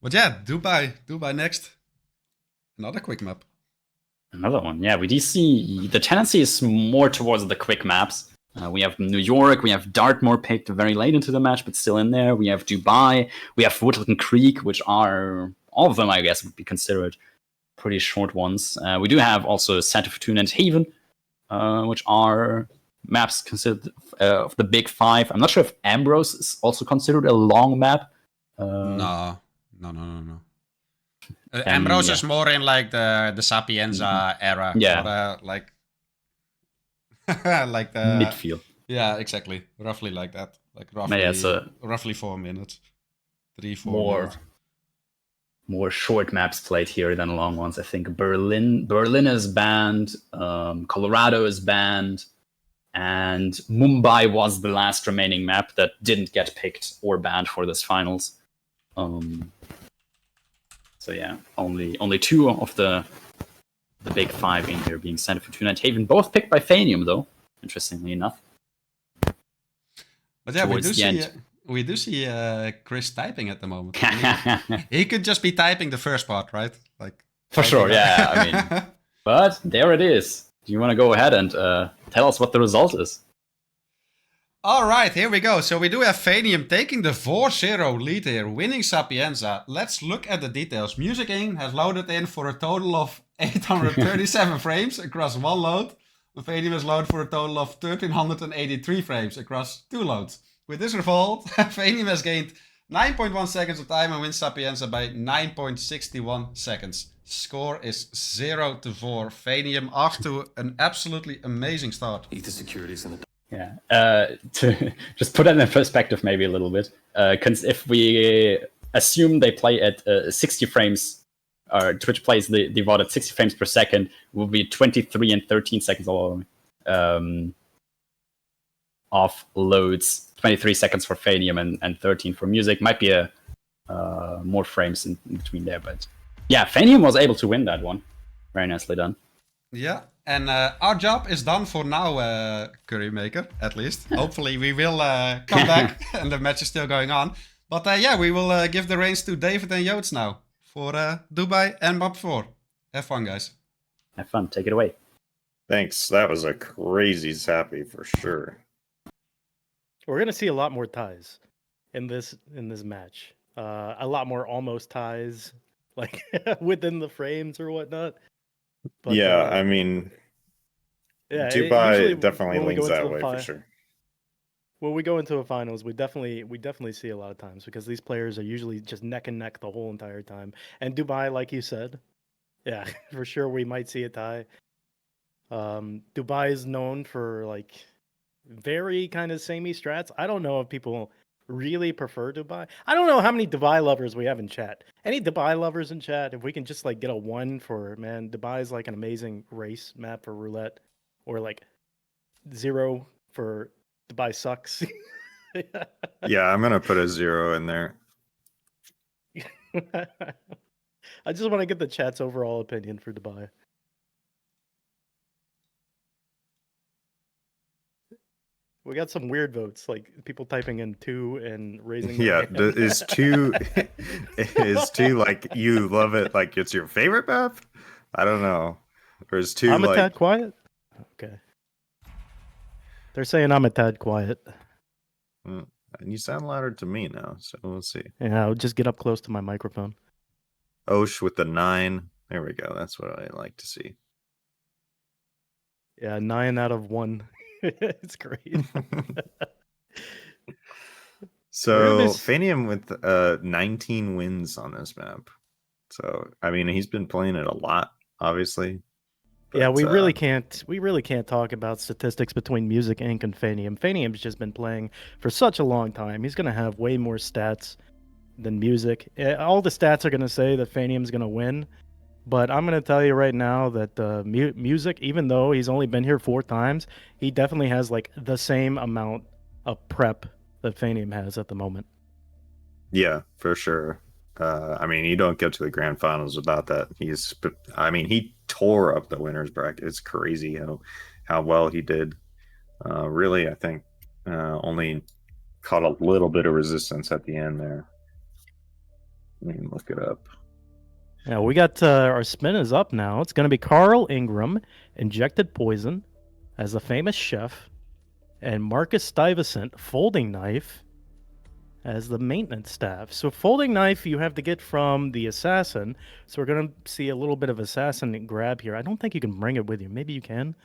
But yeah, Dubai next. Another quick map. Another one, yeah. We do see the tendency is more towards the quick maps. We have New York, we have Dartmoor picked very late into the match, but still in there. We have Dubai, we have Woodland Creek, which are, all of them, I guess, would be considered pretty short ones. We do have also Santa Fortuna and Haven, which are maps considered of the big 5. I'm not sure if Ambrose is also considered a long map. No. Ambrose is more in like the Sapienza era. Yeah. Or, like like the midfield. Yeah, exactly. Roughly like that. Like roughly roughly 4 minutes. 3-4 minutes. More short maps played here than long ones. I think Berlin is banned, Colorado is banned, and Mumbai was the last remaining map that didn't get picked or banned for this finals. So yeah, only 2 of the big 5 in here being Santa Fortuna and Haven, both picked by Phanium though, interestingly enough. But yeah, we do see Chris typing at the moment. He could just be typing the first part, right? Like for sure, yeah. I mean, but there it is. Do you want to go ahead and tell us what the result is? All right, here we go. So we do have Phanium taking the 4-0 lead here, winning Sapienza. Let's look at the details. Music Inc. has loaded in for a total of 837 frames across 1 load. Phanium has loaded for a total of 1,383 frames across 2 loads. With this result, Phanium has gained 9.1 seconds of time and wins Sapienza by 9.61 seconds. Score is 0-4. Phanium off to an absolutely amazing start. Ether securities in the Yeah, to just put that in perspective maybe a little bit, if we assume they play at 60 frames, or Twitch plays the VOD at 60 frames per second, will be 23 and 13 seconds all off loads, 23 seconds for Phanium and 13 for Music. Might be more frames in between there, but yeah, Phanium was able to win that one. Very nicely done. Yeah. And our job is done for now, Curry Maker, at least. Hopefully we will come back and the match is still going on. But yeah, we will give the reins to David and Joods now for Dubai and map 4. Have fun, guys. Have fun. Take it away. Thanks. That was a crazy Sappy for sure. We're gonna see a lot more ties in this match. A lot more almost ties, like within the frames or whatnot. But, yeah, I mean, yeah, Dubai definitely leans that way for sure. When we go into a finals, we definitely see a lot of times because these players are usually just neck and neck the whole entire time. And Dubai, like you said, yeah, for sure we might see a tie. Dubai is known for like very kind of samey strats. I don't know if people really prefer Dubai. I don't know how many Dubai lovers we have in chat. Any Dubai lovers in chat? If we can just like get a 1 for, man, Dubai is like an amazing race map for roulette, or like 0 for Dubai sucks. Yeah, I'm gonna put a 0 in there. I just want to get the chat's overall opinion for Dubai. We got some weird votes, like people typing in 2 and raising. Yeah, is 2 like you love it, like it's your favorite map? I don't know. Or is 2 I'm like a tad quiet. Okay. They're saying I'm a tad quiet. And you sound louder to me now, so we'll see. Yeah, I'll just get up close to my microphone. Osh with the 9. There we go. That's what I like to see. Yeah, 9 out of 1. It's great. So miss- Phanium with 19 wins on this map. So I mean, he's been playing it a lot, obviously. Yeah, but, we really can't talk about statistics between Music Inc. and Phanium. Phanium's just been playing for such a long time. He's gonna have way more stats than Music. All the stats are gonna say that Phanium's gonna win, but I'm gonna tell you right now that Music, even though he's only been here 4 times, he definitely has like the same amount of prep that Phanium has at the moment. Yeah, for sure. I mean, you don't get to the grand finals without that. He tore up the winners bracket. It's crazy how well he did. Really, I think only caught a little bit of resistance at the end there. Let me look it up. Yeah, we got our spin is up now. It's going to be Carl Ingram, Injected Poison, as the famous chef, and Marcus Stuyvesant, Folding Knife, as the maintenance staff. So Folding Knife you have to get from the Assassin. So we're going to see a little bit of Assassin grab here. I don't think you can bring it with you. Maybe you can.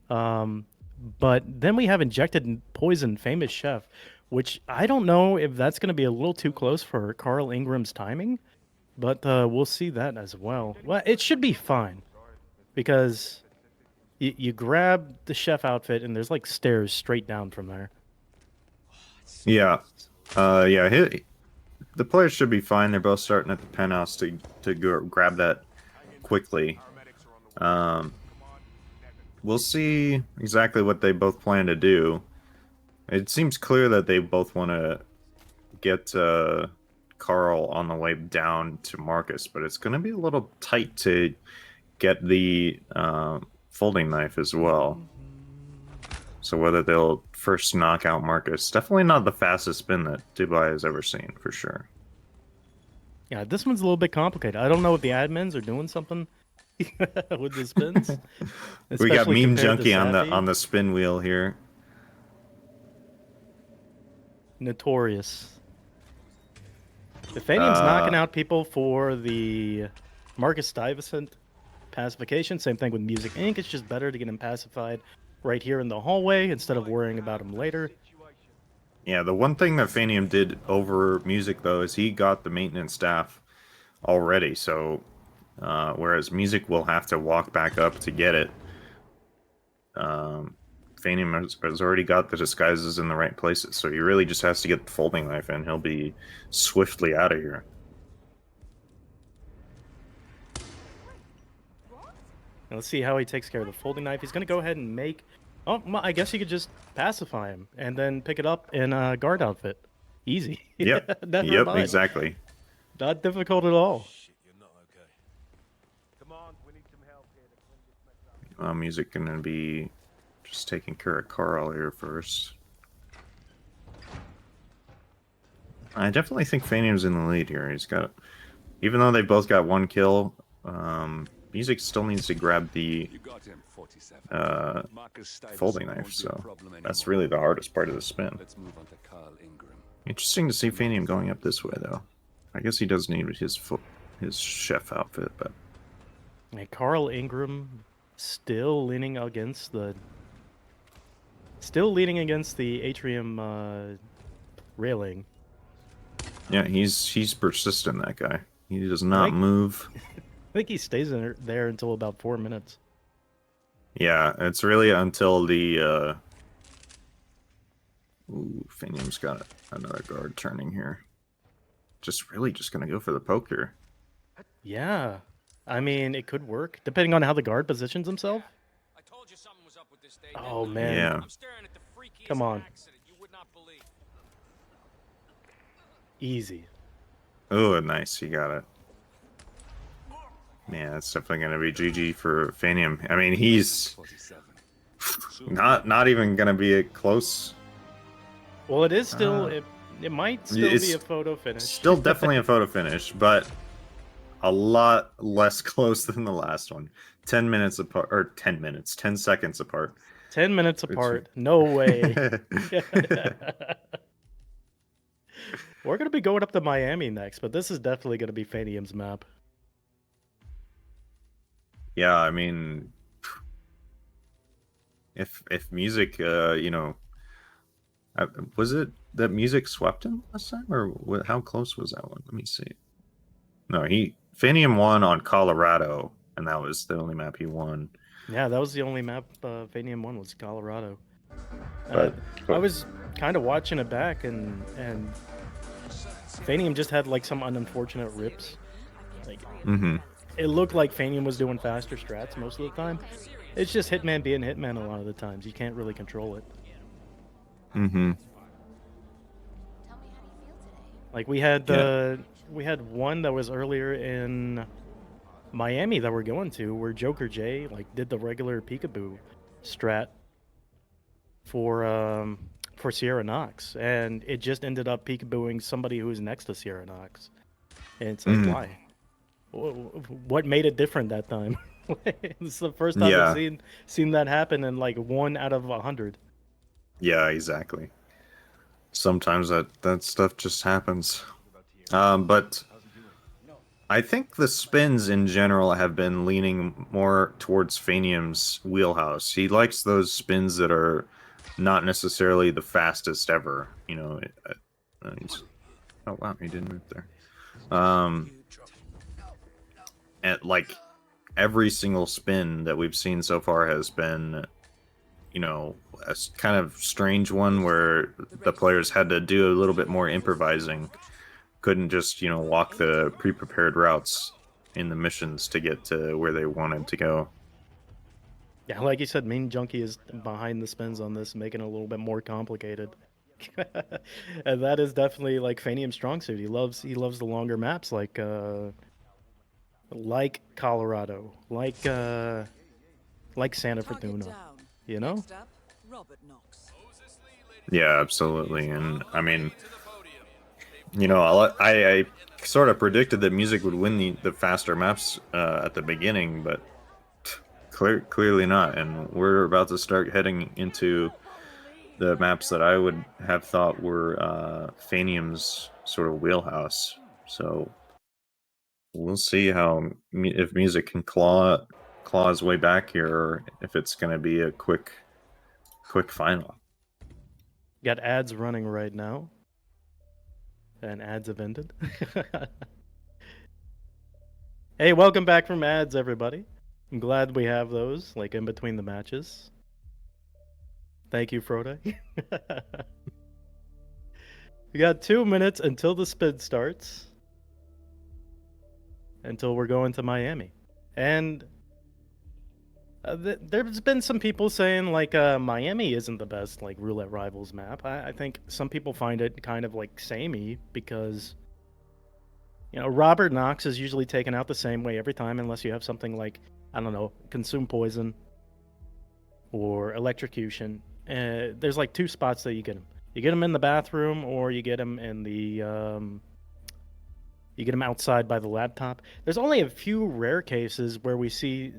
But then we have Injected Poison, Famous Chef, which I don't know if that's going to be a little too close for Carl Ingram's timing. But we'll see that as well. Well, it should be fine. Because you grab the chef outfit and there's like stairs straight down from there. Yeah. The players should be fine. They're both starting at the penthouse to go grab that quickly. We'll see exactly what they both plan to do. It seems clear that they both want to get Carl on the way down to Marcus, but it's going to be a little tight to get the folding knife as well. So whether they'll first knock out Marcus, definitely not the fastest spin that Dubai has ever seen, for sure. Yeah, this one's a little bit complicated. I don't know if the admins are doing something with the spins. We got especially Meme compared to Junkie on Sappy. the spin wheel here. Notorious. If Phanium's knocking out people for the Marcus Stuyvesant pacification, same thing with Music Inc. It's just better to get him pacified right here in the hallway instead of worrying about him later. Yeah, the one thing that Phanium did over Music, though, is he got the maintenance staff already. So, whereas Music will have to walk back up to get it, Phanium has already got the disguises in the right places. So he really just has to get the folding knife and he'll be swiftly out of here. Now let's see how he takes care of the folding knife. He's going to go ahead and make... Oh, well, I guess you could just pacify him and then pick it up in a guard outfit. Easy. Yep. Never Yep, mind. exactly. Not difficult at all. Music gonna be just taking care of Carl here first. I definitely think Phanium's in the lead here. He's got, even though they both got 1 kill, Music still needs to grab the folding knife, so that's really the hardest part of the spin. Interesting to see Phanium going up this way, though. I guess he does need his chef outfit, but... And Carl Ingram still leaning against the atrium railing. Yeah, he's persistent, that guy. He does not Like- move. I think he stays in there until about 4 minutes. Yeah, it's really until the... Ooh, Phanium's got another guard turning here. Just gonna go for the poke here. Yeah. I mean, it could work, depending on how the guard positions himself. Oh, man. Yeah. Come on. Easy. Oh, nice, he got it. Man, that's definitely gonna be GG for Phanium. I mean, he's not even gonna be a close. Well, it is still... It might still it's be a photo finish. Still definitely a photo finish, but a lot less close than the last one. 10 minutes apart, or 10 minutes, 10 seconds apart. 10 minutes It's- apart. No way. We're going to be going up to Miami next, but this is definitely going to be Phanium's map. Yeah, I mean, if music, was it that music swept him last time, or how close was that one? Let me see. No, Phanium won on Colorado, and that was the only map he won. Yeah, that was the only map Phanium won was Colorado. But I was kind of watching it back, and Phanium just had like some unfortunate rips. Like it looked like Phanium was doing faster strats most of the time. It's just Hitman being Hitman a lot of the times. You can't really control it. Like we had one that was earlier in Miami that we're going to, where Joker J like did the regular peekaboo strat for Sierra Knox, and it just ended up peekabooing somebody who was next to Sierra Knox. And it's like, why? What made it different that time? This is the first time I've seen that happen in like 1 out of 100. Yeah, exactly. Sometimes that stuff just happens. But I think the spins in general have been leaning more towards Phanium's wheelhouse. He likes those spins that are not necessarily the fastest ever. You know, oh wow, he didn't move there. And like every single spin that we've seen so far has been, you know, a kind of strange one where the players had to do a little bit more improvising. Couldn't just, you know, walk the pre-prepared routes in the missions to get to where they wanted to go. Yeah, like you said, Mean Junkie is behind the spins on this, making it a little bit more complicated. And that is definitely like Phanium's strong suit. He loves the longer maps like Colorado, like Santa Fortuna, you know? Yeah, absolutely. And I mean, you know, I sort of predicted that music would win the faster maps at the beginning, but clearly not. And we're about to start heading into the maps that I would have thought were Phanium's sort of wheelhouse. So we'll see if music can claw his way back here, or if it's going to be a quick final. Got ads running right now. And ads have ended. Hey, welcome back from ads, everybody. I'm glad we have those, like, in between the matches. Thank you, Frodo. We got 2 minutes until the spin starts. Until we're going to Miami. And there's been some people saying, like, Miami isn't the best, like, Roulette Rivals map. I think some people find it kind of, like, samey because, you know, Robert Knox is usually taken out the same way every time unless you have something like, I don't know, Consume Poison or Electrocution. There's, like, 2 spots that you get him. You get him in the bathroom or you get him in the... You get him outside by the laptop. There's only a few rare cases where we see...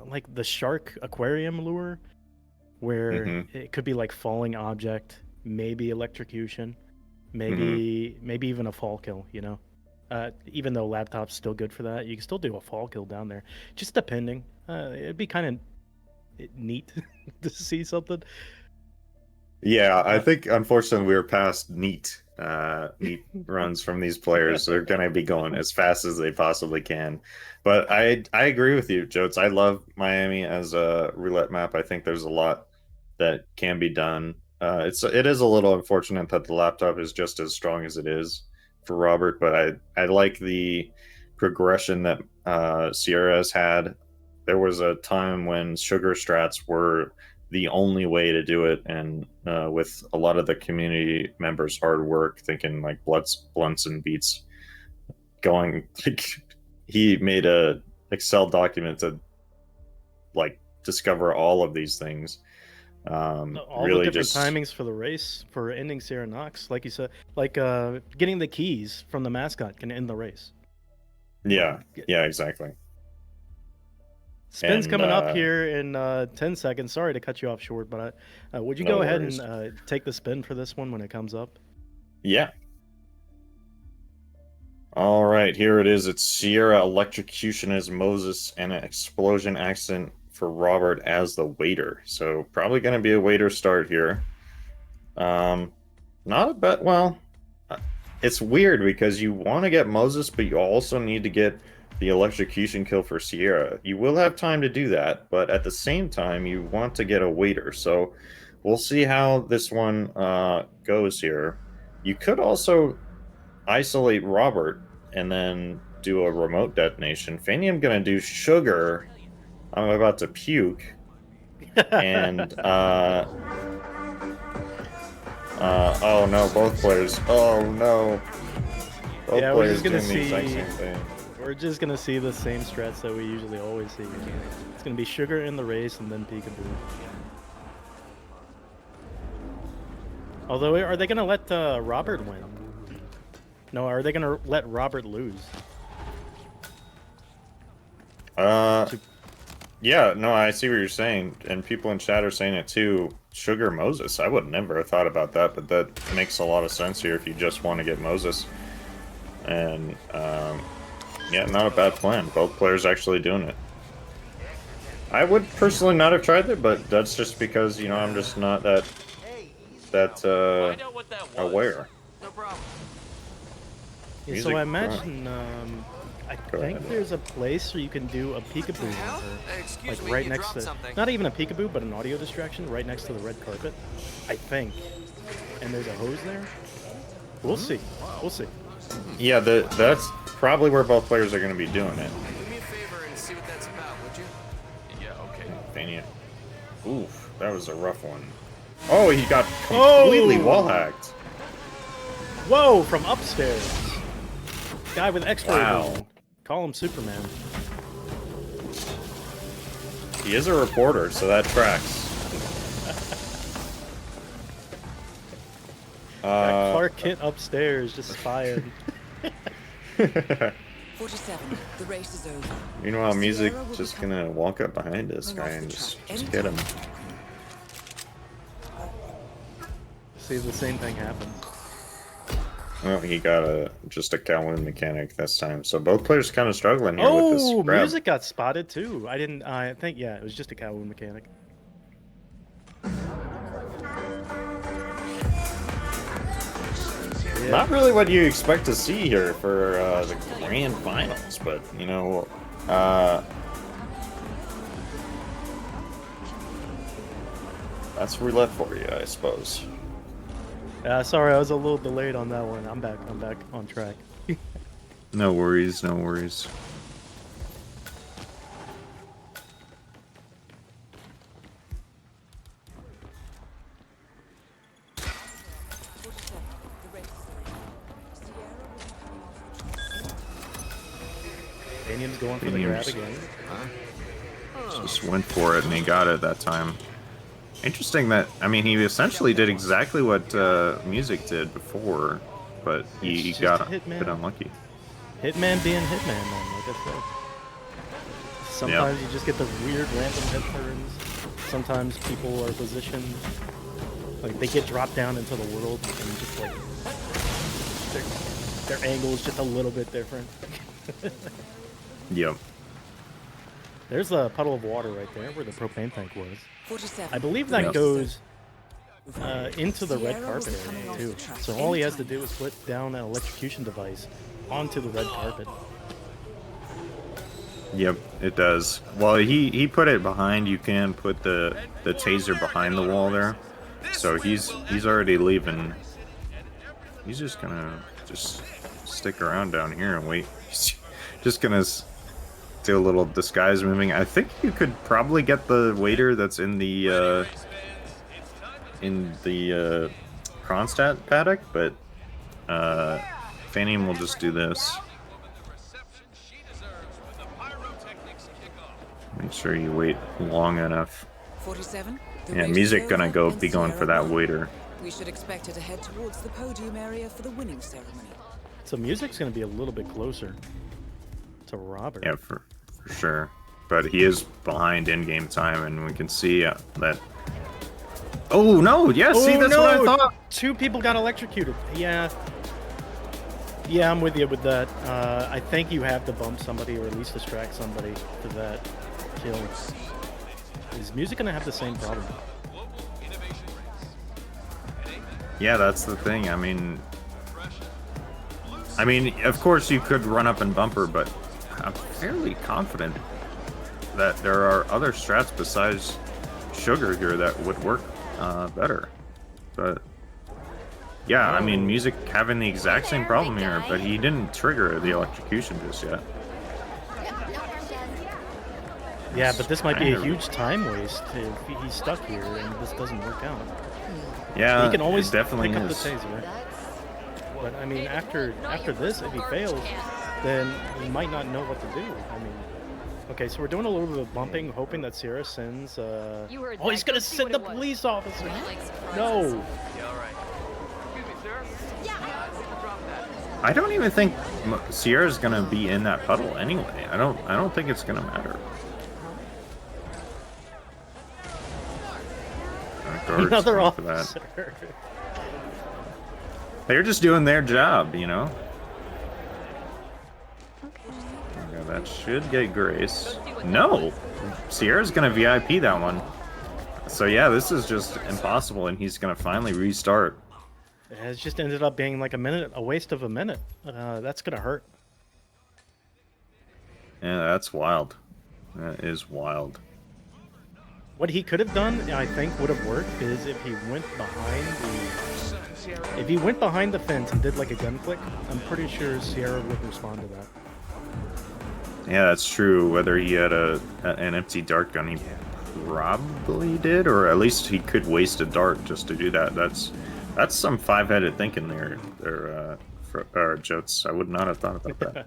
like the shark aquarium lure, where it could be like falling object, maybe electrocution, maybe even a fall kill, you know. Even though laptop's still good for that, you can still do a fall kill down there, just depending. It'd be kind of neat to see something. Yeah, I think unfortunately we're past neat runs from these players. They're gonna be going as fast as they possibly can. But I agree with you, Jotes. I love Miami as a roulette map. I think there's a lot that can be done. It is a little unfortunate that the laptop is just as strong as it is for Robert, but I like the progression that Sierra has had. There was a time when sugar strats were the only way to do it, and with a lot of the community members' hard work, thinking like blunts and beats, going like he made a Excel document to like discover all of these things. All really the different timings for the race for ending Sierra Knox, like you said, like getting the keys from the mascot can end the race. Yeah, yeah, exactly. Spin's And, coming up here in 10 seconds. Sorry to cut you off short, but would you No go ahead worries. and take the spin for this one when it comes up? Yeah. All right, here it is. It's Sierra Electrocution as Moses and an explosion accident for Robert as the waiter. So probably going to be a waiter start here. Not a bad. Well, it's weird because you want to get Moses, but you also need to get the electrocution kill for Sierra. You will have time to do that, but at the same time, you want to get a waiter. So we'll see how this one goes here. You could also isolate Robert and then do a remote detonation. Phanium gonna do sugar. I'm about to puke. And oh no, both players. Oh no. Both Yeah, we're players just gonna doing the exact see- same thing. We're just gonna see the same strats that we usually always see. It's gonna be sugar in the race and then peekaboo. Although, are they gonna let Robert win? No, are they gonna let Robert lose? Yeah, no, I see what you're saying, and people in chat are saying it too. Sugar Moses. I would never have thought about that, but that makes a lot of sense here if you just want to get Moses. And yeah, not a bad plan. Both players actually doing it. I would personally not have tried it, but that's just because, you know, I'm just not that aware. No problem. Yeah, Music, so I go imagine, I Go think ahead. there's a place where you can do a peekaboo on her. Excuse Like me, right you next dropped to, something. not even a peekaboo, but an audio distraction right next to the red carpet. I think. And there's a hose there. We'll see. We'll see. Yeah, that's probably where both players are going to be doing it. Do me a favor and see what that's about, would you? Yeah, okay. Phania. Oof, that was a rough one. Oh, he got completely Oh! wall hacked. Whoa, from upstairs. Guy with X-ray Wow. vision. Call him Superman. He is a reporter, so that tracks. Got Clark Kent upstairs, just spying. 47. The race is over. Meanwhile, music Sierra will just become- gonna walk up behind this Coming guy off and the just track get him. See the same thing happen. Well, he got just a Calhoun mechanic this time, so both players kind of struggling here with Oh, this grab. music got spotted too. I think, yeah, it was just a Calhoun mechanic. Yeah. Not really what you expect to see here for the grand finals, but you know, that's roulette for you, I suppose. Sorry, I was a little delayed on that one. I'm back on track. No worries, no worries. Phanium's going for the grab Phanium's- again. Just went for it and he got it that time. Interesting that, I mean, he essentially did exactly what Music did before, but he It's just got a a hitman. bit unlucky. Hitman being Hitman, man, like I said. Sometimes you just get the weird random hit turns. Sometimes people are positioned, like they get dropped down into the world and just like their angle is just a little bit different. Yep. There's a puddle of water right there where the propane tank was. 47. I believe The that race is goes over. into the red Sierra will carpet be coming area off too. the track So all he has to anytime. do is put down an electrocution device onto the red carpet. Yep, it does. Well, he put it behind. You can put the taser behind the wall there. So he's already leaving. He's just gonna stick around down here and wait. He's just gonna do a little disguise moving. I think you could probably get the waiter that's in the Kronstadt paddock, but Phanium will just do this. Make sure you wait long enough. 47. The Yeah, race is music gonna over be going for Sierra that won. waiter. We should expect her to head towards the podium area for the winning ceremony. So music's gonna be a little bit closer. to Robert. Yeah, for sure. But he is behind in-game time, and we can see that. Oh no! Yeah, see, that's what I thought. 2 people got electrocuted. Yeah. Yeah, I'm with you with that. I think you have to bump somebody or at least distract somebody for that kill. Is music gonna have the same problem? Yeah, that's the thing. I mean, of course you could run up and bump her, but I'm fairly confident that there are other strats besides Sugar here that would work better. But yeah, I mean, music having the exact same problem here, but he didn't trigger the electrocution just yet. Yeah, but this might be a huge time waste if he's stuck here and this doesn't work out. Yeah, he can always it definitely pick up the is. taser. But I mean, after this, if he fails, then he might not know what to do. I mean, okay, so we're doing a little bit of bumping, hoping that Sierra sends. Oh, he's gonna send the police officer. No. I don't even think Sierra's gonna be in that puddle anyway. I don't think it's gonna matter. Another officer. officer. They're just doing their job, you know. Okay, that should get Grace. No, Sierra's gonna VIP that one. So yeah, this is just impossible, and he's gonna finally restart. It just ended up being like a waste of a minute. That's gonna hurt. Yeah, that's wild. That is wild. What he could have done, I think, would have worked is if he went behind the fence and did like a gun click. I'm pretty sure Sierra would respond to that. Yeah, that's true. Whether he had an empty dart gun, he probably did, or at least he could waste a dart just to do that. That's some five-headed thinking there, Jotes. I would not have thought about that.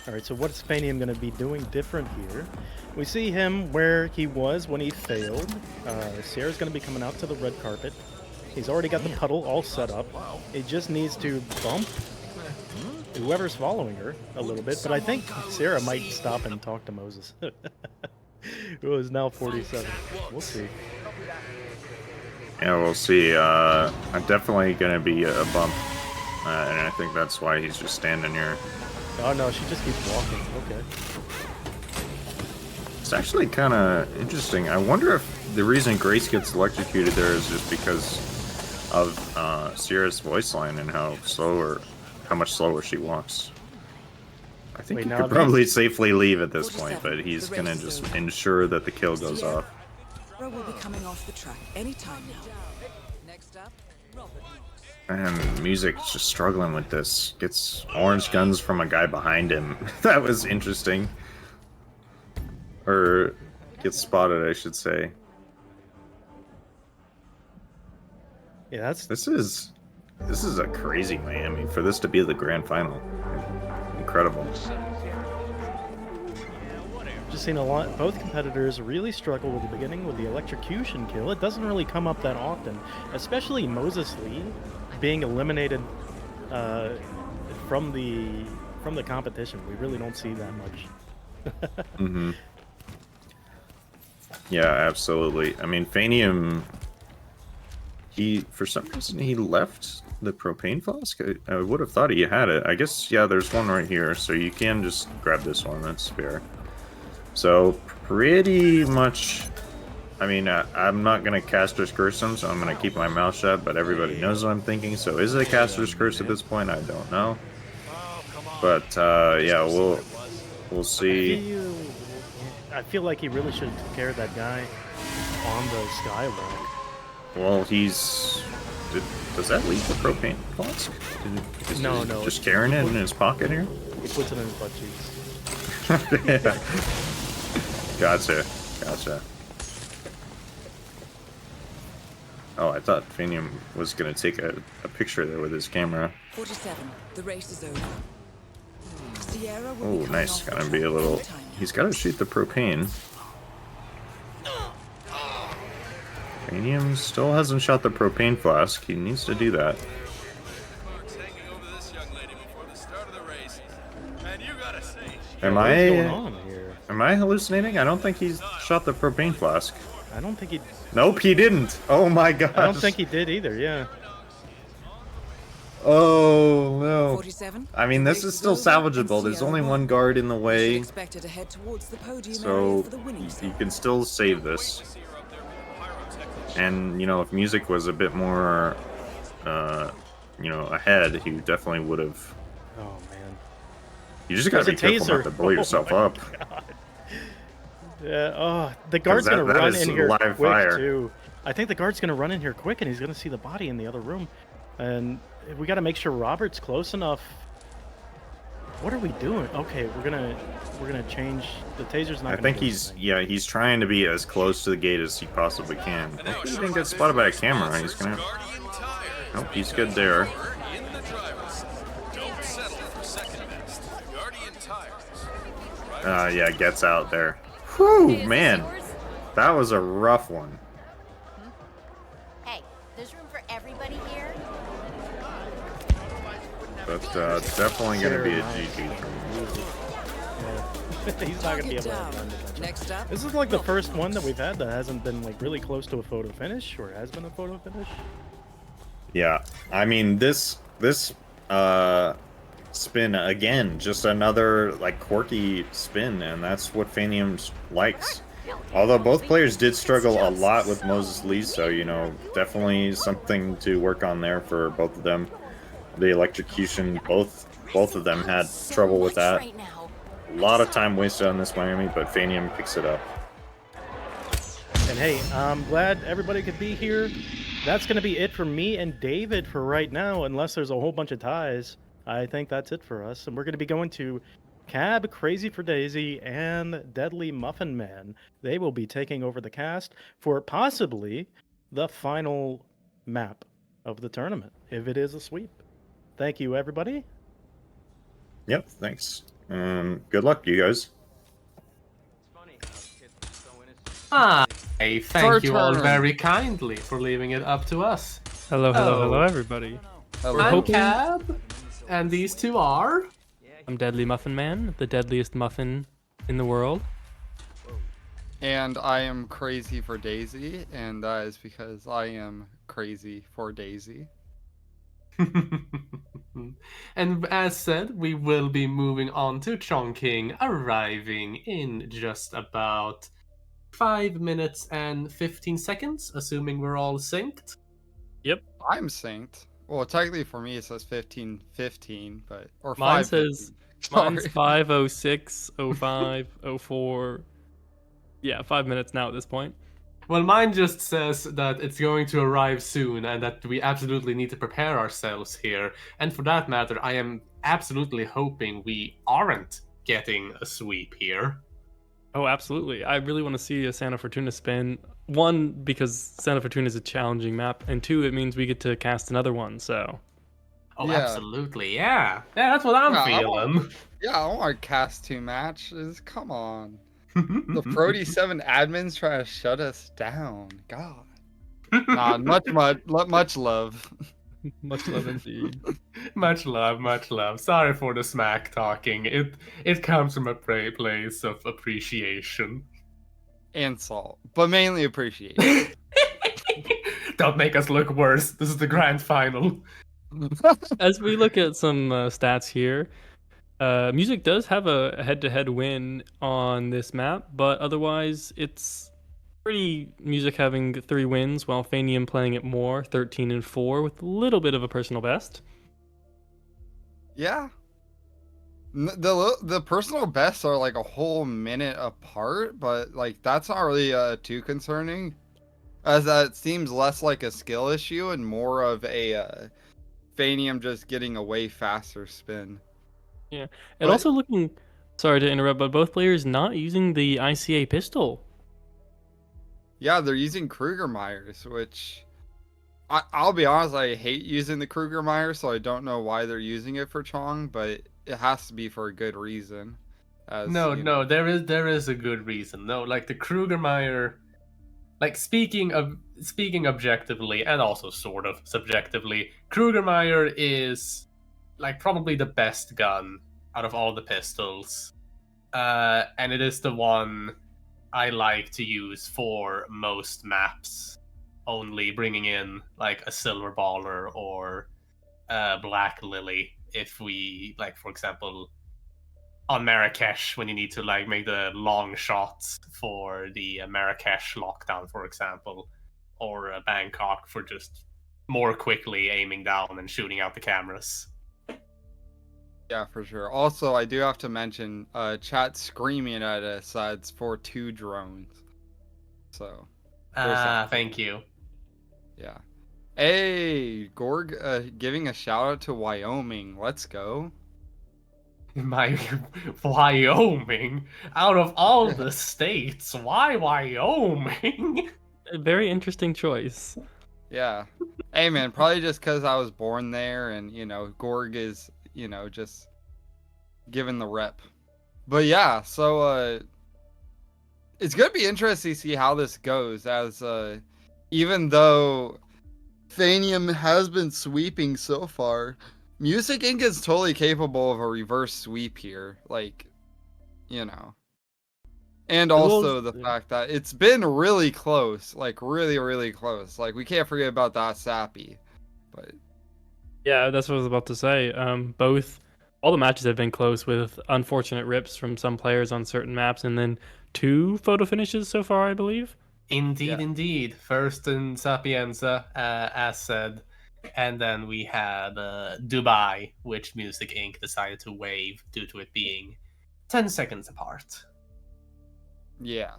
Alright, so what's Phanium going to be doing different here? We see him where he was when he failed. Sierra's going to be coming out to the red carpet. He's already got the puddle all set up. He just needs to bump whoever's following her a little bit. But I think Sierra might stop and talk to Moses. Who is now 47. We'll see. Yeah, we'll see. I'm definitely going to be a bump. And I think that's why he's just standing here. Oh no, she just keeps walking. Okay. It's actually kind of interesting. I wonder if the reason Grace gets electrocuted there is just because of Sierra's voice line and how much slower she walks. I think he could probably safely leave at this point, but he's gonna just ensure that the kill goes off. Will be coming off the track anytime now. Next up, Robert. And Music's just struggling with this. Gets orange guns from a guy behind him. That was interesting. Or gets spotted, I should say. Yeah, this is a crazy Miami for this to be the grand final. Incredible. Just seen a lot. Both competitors really struggle with the beginning with the electrocution kill. It doesn't really come up that often, especially Moses Lee being eliminated from the competition. We really don't see that much. Mm-hmm. Yeah, absolutely. I mean, Phanium, for some reason he left the propane flask. I would have thought he had it. I guess, yeah, there's one right here, so you can just grab this one. That's spare. So pretty much, I mean, I'm not going to Caster's Curse him, so I'm going to keep my mouth shut, but everybody knows what I'm thinking. So is it a Caster's Curse at this point? I don't know. But, yeah, we'll see. I feel like he really should have taken care of that guy on the skywalk. Well, does that leave the propane flask? No. Just carrying it in his pocket here? He puts it in his butt cheeks. Yeah. Gotcha. Oh, I thought Phanium was going to take a picture there with his camera. 47. The race is over. Sierra will Oh, be coming nice. off the Gotta be a track little... anytime now. He's got to shoot the propane. Phanium still hasn't shot the propane flask. He needs to do that. Am What is going I on here? hallucinating? I don't think he's shot the propane flask. I don't think he. Nope, he didn't. Oh my gosh. I don't think he did either. Yeah. Oh no. 47. I mean, this is still salvageable. There's only one guard in the way, Expected to head towards the podium area so for the winning you can still save this. And, you know, if music was a bit more, you know, ahead, he definitely would have. Oh man. You just gotta be There's a careful not taser. to blow yourself Oh, my up. God. Yeah. Oh, the guard's gonna that run is in here live quick fire. too. I think the guard's gonna run in here quick, and he's gonna see the body in the other room. And we got to make sure Robert's close enough. What are we doing? Okay, we're gonna change. The taser's not. I think he's trying to be as close to the gate as he possibly can. Hopefully he didn't get spotted by a camera. He's gonna. Nope, he's good there. Yeah, gets out there. Whew, man, that was a rough one. Hey, there's room for everybody here. But definitely gonna be a GG from Yeah. He's not gonna be able to down. run this. Next up. This is like the first one that we've had that hasn't been like really close to a photo finish, or has been a photo finish. Yeah, I mean this spin again, just another like quirky spin, and that's what Phanium likes. Although both players did struggle a lot with Moses Lee, so you know, definitely something to work on there for both of them. The electrocution, both of them had trouble with that. A lot of time wasted on this Miami, but Phanium picks it up. And hey, I'm glad everybody could be here. That's going to be it for me and David for right now, unless there's a whole bunch of ties. I think that's it for us. And we're going to be going to Cab, Crazy for Daisy, and Deadly Muffin Man. They will be taking over the cast for possibly the final map of the tournament, if it is a sweep. Thank you, everybody. Yep, thanks. Good luck, you guys. Hi, thank Short you all term. very kindly for leaving it up to us. Hello, hello, Oh. hello, everybody. Hello. We're I'm hoping- Cab, and these two are. I'm Deadly Muffin Man, the deadliest muffin in the world. And I am crazy for Daisy, and that is because I am crazy for Daisy. And as said, we will be moving on to Chongqing, arriving in just about 5 minutes and 15 seconds, assuming we're all synced. I'm synced. Well, technically for me it says 15:15, but or Mine 5:15. says Sorry. mine's 5:06, 05, 04. Yeah, 5 minutes now at this point. Well, mine just says that it's going to arrive soon and that we absolutely need to prepare ourselves here. And for that matter, I am absolutely hoping we aren't getting a sweep here. Oh, absolutely. I really want to see a Santa Fortuna spin. One, because Santa Fortuna is a challenging map, and two, it means we get to cast another one, so. Oh, Yeah. absolutely, yeah. Yeah, that's what I'm Yeah, I feeling. Yeah, I want to cast 2 matches. Come on. The Prody 7 admins trying to shut us down. God. Nah, much love. Much love indeed. Much love, much love. Sorry for the smack talking. It comes from a place of appreciation. And salt, but mainly appreciation. Don't make us look worse. This is the grand final. As we look at some stats here, Music does have a head-to-head win on this map, but otherwise it's pretty Music having 3 wins, while Phanium playing it more, 13-4, with a little bit of a personal best. Yeah. The personal bests are like a whole minute apart, but like that's not really too concerning, as that seems less like a skill issue and more of a Phanium just getting a way faster spin. Yeah, and also looking, sorry to interrupt, but both players not using the ICA pistol. Yeah, they're using Krugermeyers, which I'll be honest, I hate using the Krugermeyer, so I don't know why they're using it for Chong, but it has to be for a good reason. No, there is a good reason. No, like the Krugermeyer, like speaking objectively and also sort of subjectively, Krugermeyer is like probably the best gun out of all the pistols, and it is the one I like to use for most maps. Only bringing in like a silver baller or a black lily if we, like, for example, on Marrakesh when you need to like make the long shots for the Marrakesh lockdown, for example, or Bangkok for just more quickly aiming down and shooting out the cameras. Yeah, for sure. Also, I do have to mention, chat screaming at us. It's for 2 drones. So. Thank you. Yeah. Hey, Gorg, giving a shout out to Wyoming. Let's go. My Wyoming, out of all the states, why Wyoming? A very interesting choice. Yeah. Hey, man, probably just because I was born there, and Gorg is just giving the rep. But yeah, so it's gonna be interesting to see how this goes, as even though Phanium has been sweeping so far, Music Inc. is totally capable of a reverse sweep here, and also the fact that it's been really close, like really, really close. Like, we can't forget about that Sappy, but yeah, that's what I was about to say. All the matches have been close, with unfortunate rips from some players on certain maps, and then 2 photo finishes so far, I believe. Indeed. First in Sapienza, as said, and then we had Dubai, which Music Inc. decided to waive due to it being 10 seconds apart. yeah.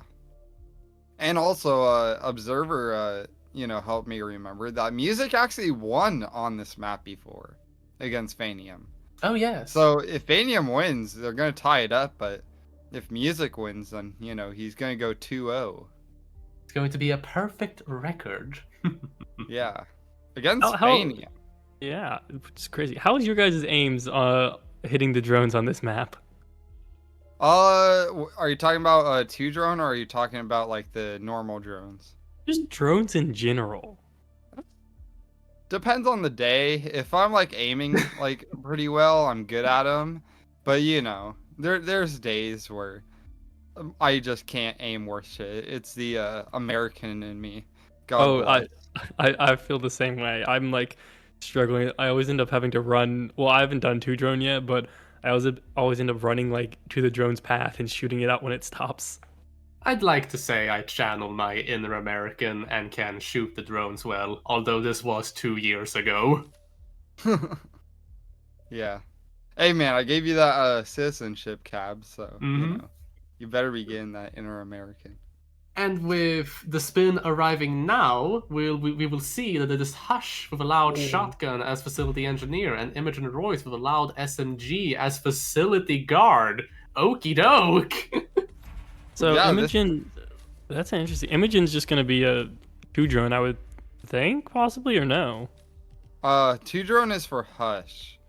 And also, Observer, helped me remember that Music actually won on this map before against Phanium. Oh, yes. So if Phanium wins, they're going to tie it up, but if Music wins, then, he's going to go 2-0. It's going to be a perfect record. Yeah. Against Phanium. Yeah, it's crazy. How is your guys' aims hitting the drones on this map? Are you talking about 2 drone, or are you talking about like the normal drones? Just drones in general. Depends on the day. If I'm like aiming like pretty well, I'm good at them. But there's days where I just can't aim worth shit. It's the American in me. God bless. I feel the same way. I'm like struggling. I always end up having to run. Well, I haven't done 2 drone yet, but I always end up running like to the drone's path and shooting it out when it stops. I'd like to say I channel my inner American and can shoot the drones well, although this was 2 years ago. Yeah. Hey man, I gave you that citizenship cab, so you better be getting that inner American. And with the spin arriving now, we will see that it is Hush with a loud shotgun as facility engineer, and Imogen Royce with a loud SMG as facility guard. Okie doke! So yeah, Imogen, that's interesting. Imogen's just going to be a 2 drone, I would think, possibly, or no? 2 drone is for Hush.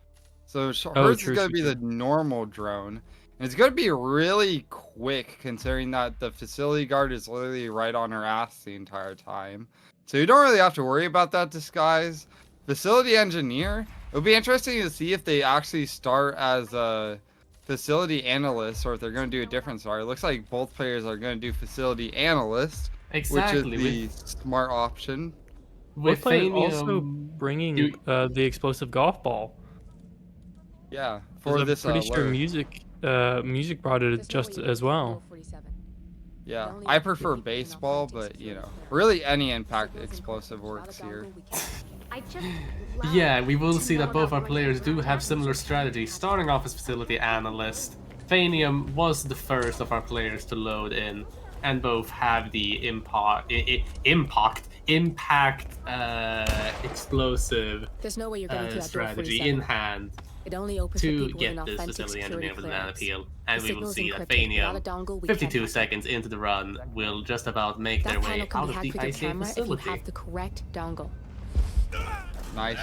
So hers is going to be the normal drone. And it's going to be really quick, considering that the facility guard is literally right on her ass the entire time. So you don't really have to worry about that disguise. Facility engineer, it would be interesting to see if they actually start as a facility analyst, or if they're going to do a different start. It looks like both players are going to do facility analyst, exactly, which is the smart option. With Phanium also bringing the explosive golf ball. Yeah, for this I'm pretty sure music brought it just as well. Yeah, I prefer baseball, but really any impact explosive works here. Yeah, we will see that both our players do have similar strategies, starting off as facility analyst. Phanium was the first of our players to load in, and both have the impact explosive strategy in hand to get this facility engineer with an appeal. And we will see that Phanium, 52 seconds into the run, will just about make their way out of the ICA facility. Nice.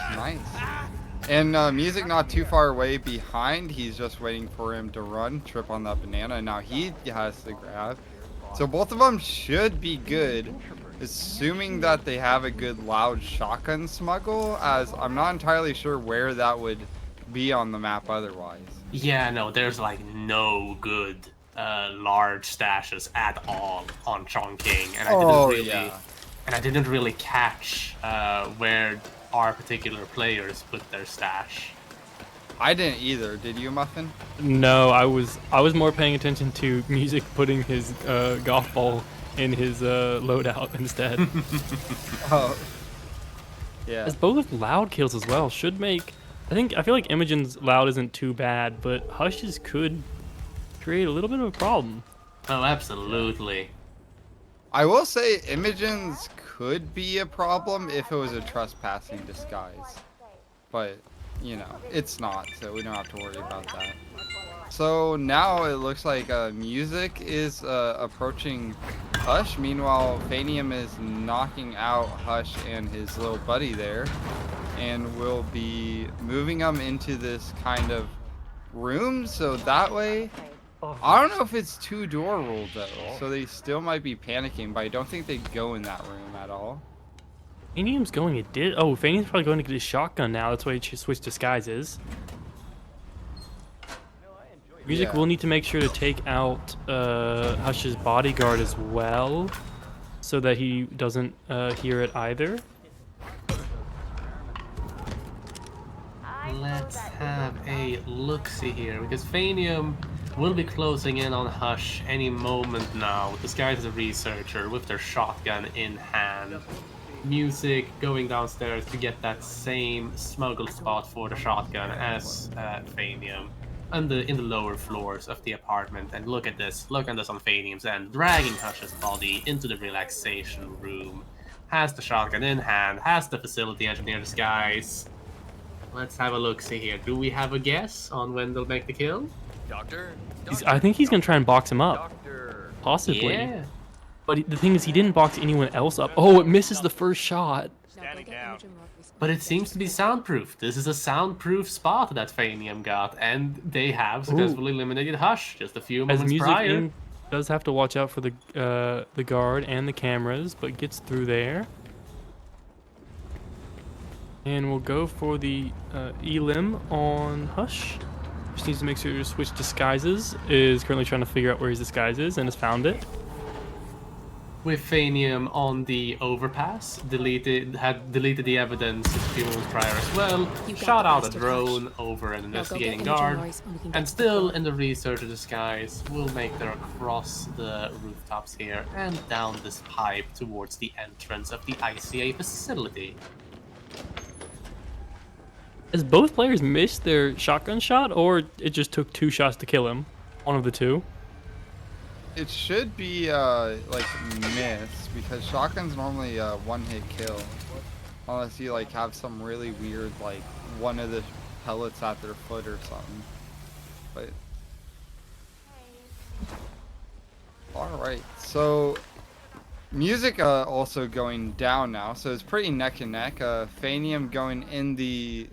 And Music not too far away behind. He's just waiting for him to run, trip on that banana, and now he has to grab. So both of them should be good assuming that they have a good loud shotgun smuggle, as I'm not entirely sure where that would be on the map otherwise. Yeah, no, there's like no good large stashes at all on Chongqing, and I didn't really catch where our particular players put their stash. I didn't either. Did you, Muffin? No, I was more paying attention to Music putting his golf ball in his loadout instead. Oh. Yeah. As both loud kills as well should make. I feel like Imogen's loud isn't too bad, but Hush's could create a little bit of a problem. Oh, absolutely. I will say Imogen's could be a problem if it was a trespassing disguise. But, you know, it's not, so we don't have to worry about that. So now it looks like Music is approaching Hush. Meanwhile, Phanium is knocking out Hush and his little buddy there. And will be moving them into this kind of room. So that way, I don't know if it's 2-door rule though. So they still might be panicking, but I don't think they go in that room at all. Phanium's going Oh, Phanium's probably going to get his shotgun now. That's why he switched disguises. Music will need to make sure to take out Hush's bodyguard as well, so that he doesn't hear it either. Let's have a look-see here, because Phanium will be closing in on Hush any moment now, disguised as a researcher with their shotgun in hand. Music going downstairs to get that same smuggle spot for the shotgun as Phanium in the lower floors of the apartment. And look at this on Phanium's end, dragging Hush's body into the relaxation room. Has the shotgun in hand, has the facility engineer disguise. Let's have a look-see here. Do we have a guess on when they'll make the kill? Doctor? I think he's gonna try and box him up. Possibly. Yeah. But the thing is, he didn't box anyone else up. Oh, it misses the first shot. But it seems to be soundproof. This is a soundproof spot that Phanium got, and they have successfully eliminated Hush just a few moments prior. Music does have to watch out for the guard and the cameras, but gets through there. And we'll go for the elim on Hush. Just needs to make sure to switch disguises. Is currently trying to figure out where his disguise is and has found it. With Phanium on the overpass, had deleted the evidence a few moments prior as well, shot out a drone over an investigating guard, and still in the researcher disguise, will make their across the rooftops here and down this pipe towards the entrance of the ICA facility. Has both players missed their shotgun shot, or it just took 2 shots to kill him? One of the two. It should be like miss, because shotgun's normally a one-hit kill, unless you like have some really weird like one of the pellets at their foot or something. But all right, so Music also going down now, so it's pretty neck and neck. Phanium going in the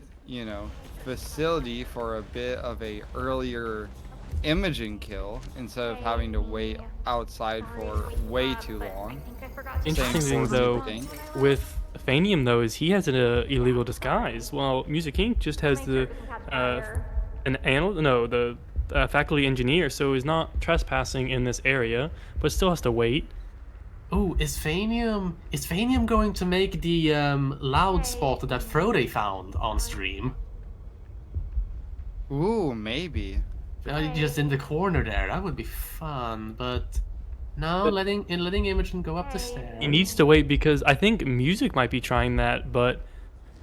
facility for a bit of a earlier imaging kill instead of having to wait outside for way too long. Interesting thing though with Phanium though is he has an illegal disguise, while Music Inc. just has the faculty engineer, so he's not trespassing in this area, but still has to wait. Oh, is Phanium going to make the loud spot that Frode found on stream? Ooh, maybe. Just in the corner there, that would be fun, but no, letting Imogen go up the stairs. He needs to wait because I think Music might be trying that, but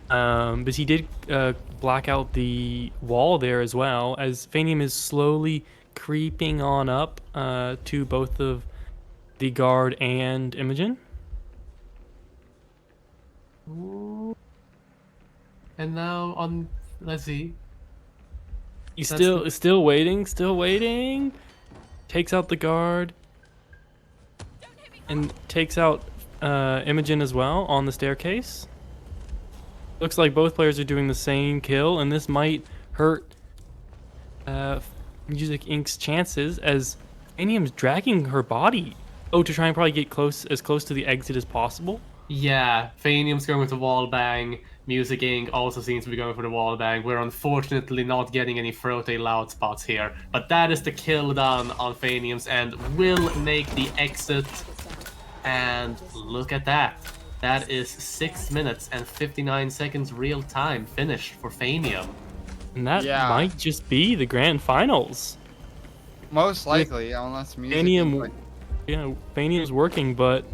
because he did black out the wall there as well, as Phanium is slowly creeping on up to both of the guard and Imogen. Ooh. And now on, let's see. He's still waiting. Takes out the guard and takes out Imogen as well on the staircase. Looks like both players are doing the same kill, and this might hurt Music Inc.'s chances as Phanium's dragging her body Oh, to try and probably get as close to the exit as possible? Yeah, Phanium's going with the wall bang. Music Inc. also seems to be going for the wall bang. We're unfortunately not getting any Frote loud spots here, but that is the kill done on Phanium's end. Will make the exit, and look at that. That is 6 minutes and 59 seconds real time finished for Phanium. And that might just be the grand finals. Most likely, unless Music Phanium, Inc. Phanium's working, but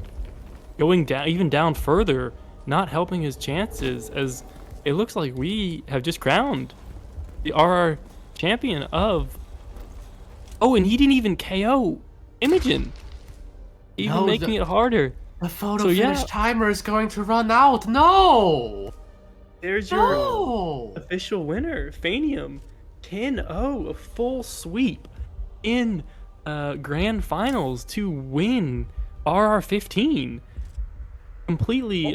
going down, even down further, not helping his chances, as it looks like we have just crowned the RR champion of. Oh, and he didn't even KO Imogen, even making it harder. The photo finish timer is going to run out. No! There's your official winner, Phanium. 10-0, a full sweep in grand finals to win RR15. Completely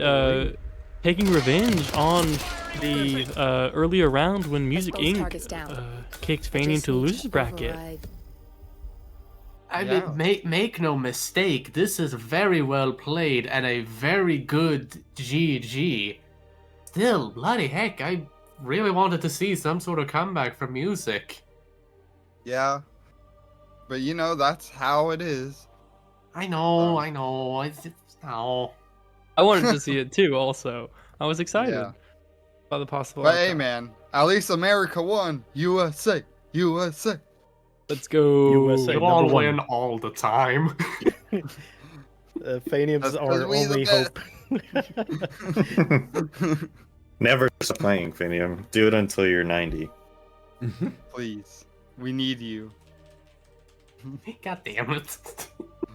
taking revenge on the earlier round when Music Inc. kicked Phanium to the losers bracket. I mean, make no mistake, this is very well played and a very good GG. Still, bloody heck, I really wanted to see some sort of comeback from Music. Yeah. But that's how it is. I know. I wanted to see it too, also. I was excited by the possible But outcome. hey, man, at least America won. USA. USA. Let's go. USA. You all win all the time. Phanium's our only hope. Never stop playing, Phanium. Do it until you're 90. Please. We need you. God damn it.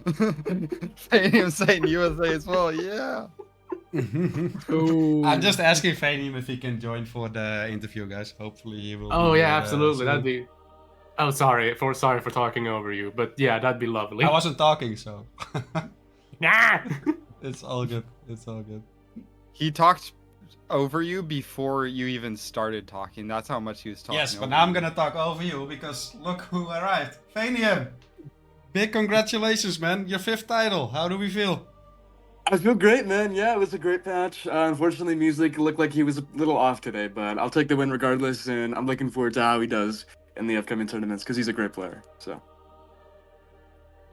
Phanium saying USA as well, yeah. I'm just asking Phanium if he can join for the interview, guys. Hopefully he will. Oh yeah, absolutely. That'd be. Oh, sorry for talking over you, but yeah, that'd be lovely. I wasn't talking, so. Nah. It's all good. It's all good. He talked over you before you even started talking. That's how much he was talking. Yes, but now I'm gonna talk over you because look who arrived. Phanium! Big congratulations, man. Your 5th title. How do we feel? I feel great, man. Yeah, it was a great match. Unfortunately, Music looked like he was a little off today, but I'll take the win regardless, and I'm looking forward to how he does in the upcoming tournaments because he's a great player. So.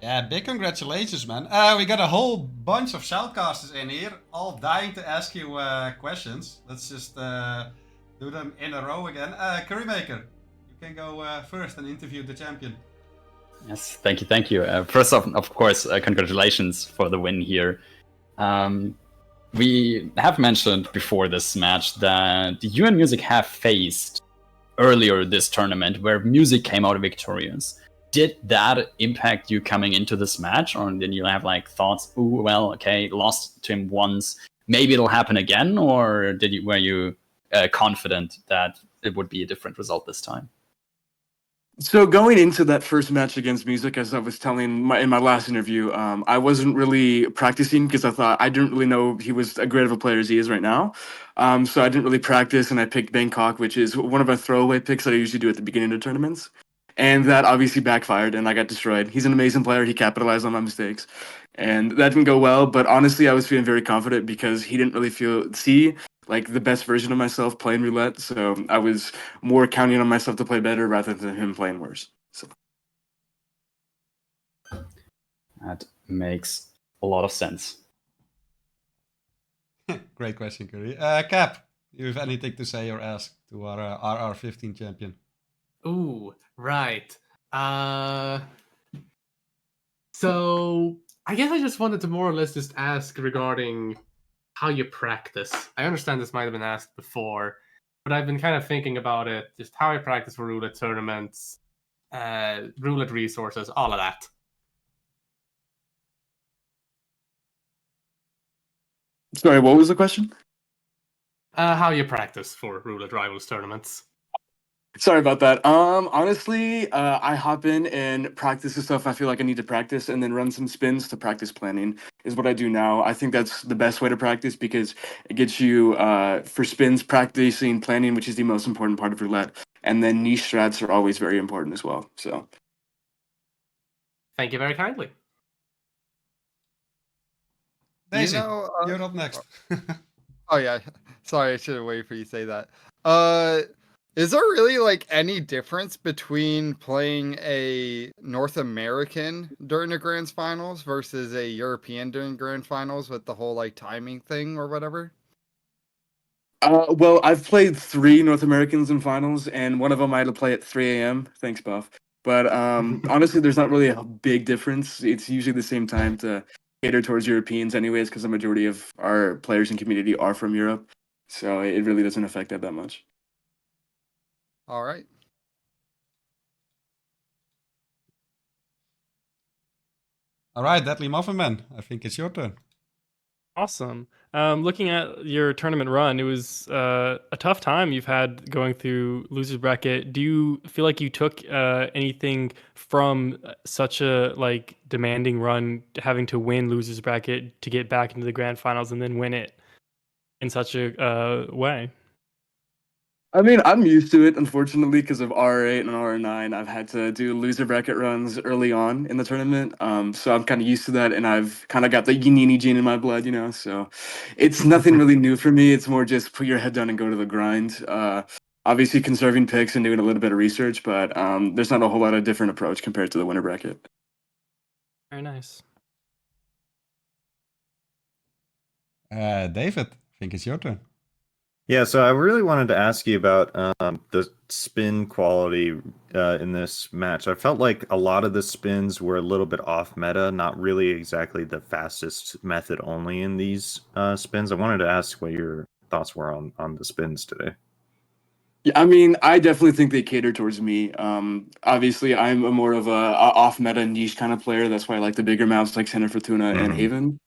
Yeah, big congratulations, man. We got a whole bunch of shoutcasters in here, all dying to ask you questions. Let's just do them in a row again. Currymaker, you can go first and interview the champion. Yes, thank you. First off, of course, congratulations for the win here. We have mentioned before this match that you and Music have faced earlier this tournament where Music came out victorious. Did that impact you coming into this match, or did you have thoughts? Ooh, well, okay, lost to him once, maybe it'll happen again, or were you confident that it would be a different result this time? So going into that first match against Music, as I was telling in my last interview, I wasn't really practicing because I didn't really know he was as great of a player as he is right now. So I didn't really practice, and I picked Bangkok, which is one of my throwaway picks that I usually do at the beginning of tournaments. And that obviously backfired, and I got destroyed. He's an amazing player. He capitalized on my mistakes. And that didn't go well, but honestly, I was feeling very confident because he didn't really see the best version of myself playing roulette. So I was more counting on myself to play better rather than him playing worse. So that makes a lot of sense. Great question, Curry. Cap, do you have anything to say or ask to our RR15 champion? Ooh, right. So I guess I just wanted to more or less just ask regarding how you practice. I understand this might have been asked before, but I've been kind of thinking about it, just how I practice for roulette tournaments, roulette resources, all of that. Sorry, what was the question? How you practice for roulette rivals tournaments. Sorry about that. Honestly, I hop in and practice the stuff I feel like I need to practice and then run some spins to practice planning is what I do now. I think that's the best way to practice because it gets you, for spins, practicing planning, which is the most important part of roulette. And then niche strats are always very important as well. So. Thank you very kindly. Daisy, know, you're up next. Oh yeah, sorry, I should have waited for you to say that. Is there really like any difference between playing a North American during the Grand Finals versus a European during Grand Finals with the whole like timing thing or whatever? Well, I've played 3 North Americans in finals, and one of them I had to play at 3 a.m. Thanks, Buff. But honestly, there's not really a big difference. It's usually the same time to cater towards Europeans, anyways, because the majority of our players and community are from Europe. So it really doesn't affect that much. All right. All right, Deadly Muffin Man, I think it's your turn. Awesome. Looking at your tournament run, it was a tough time you've had going through losers bracket. Do you feel like you took anything from such a like demanding run, having to win losers bracket to get back into the grand finals and then win it in such a way? I mean, I'm used to it, unfortunately, because of R8 and R9. I've had to do loser bracket runs early on in the tournament. So I'm kind of used to that, and I've kind of got the Yanini gene in my blood, you know? So it's nothing really new for me. It's more just put your head down and go to the grind. Obviously, conserving picks and doing a little bit of research, but there's not a whole lot of different approach compared to the winner bracket. Very nice. David, I think it's your turn. Yeah, so I really wanted to ask you about the spin quality in this match. I felt like a lot of the spins were a little bit off meta, not really exactly the fastest method only in these spins. I wanted to ask what your thoughts were on the spins today. Yeah, I mean, I definitely think they cater towards me. Obviously, I'm a more of a off-meta niche kind of player. That's why I like the bigger maps like Center Fortuna and Haven.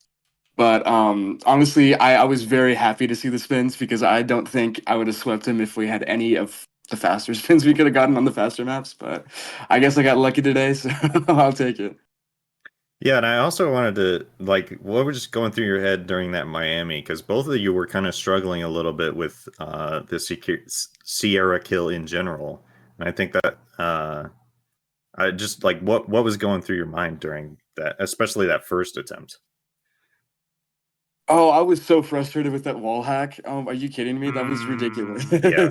But honestly, I was very happy to see the spins because I don't think I would have swept him if we had any of the faster spins we could have gotten on the faster maps. But I guess I got lucky today, so I'll take it. Yeah, and I also wanted to, like, what was just going through your head during that Miami? Because both of you were kind of struggling a little bit with the Sierra kill in general. And I think that I just, like, what was going through your mind during that, especially that first attempt? Oh, I was so frustrated with that wall hack. Are you kidding me? That was ridiculous. Yeah.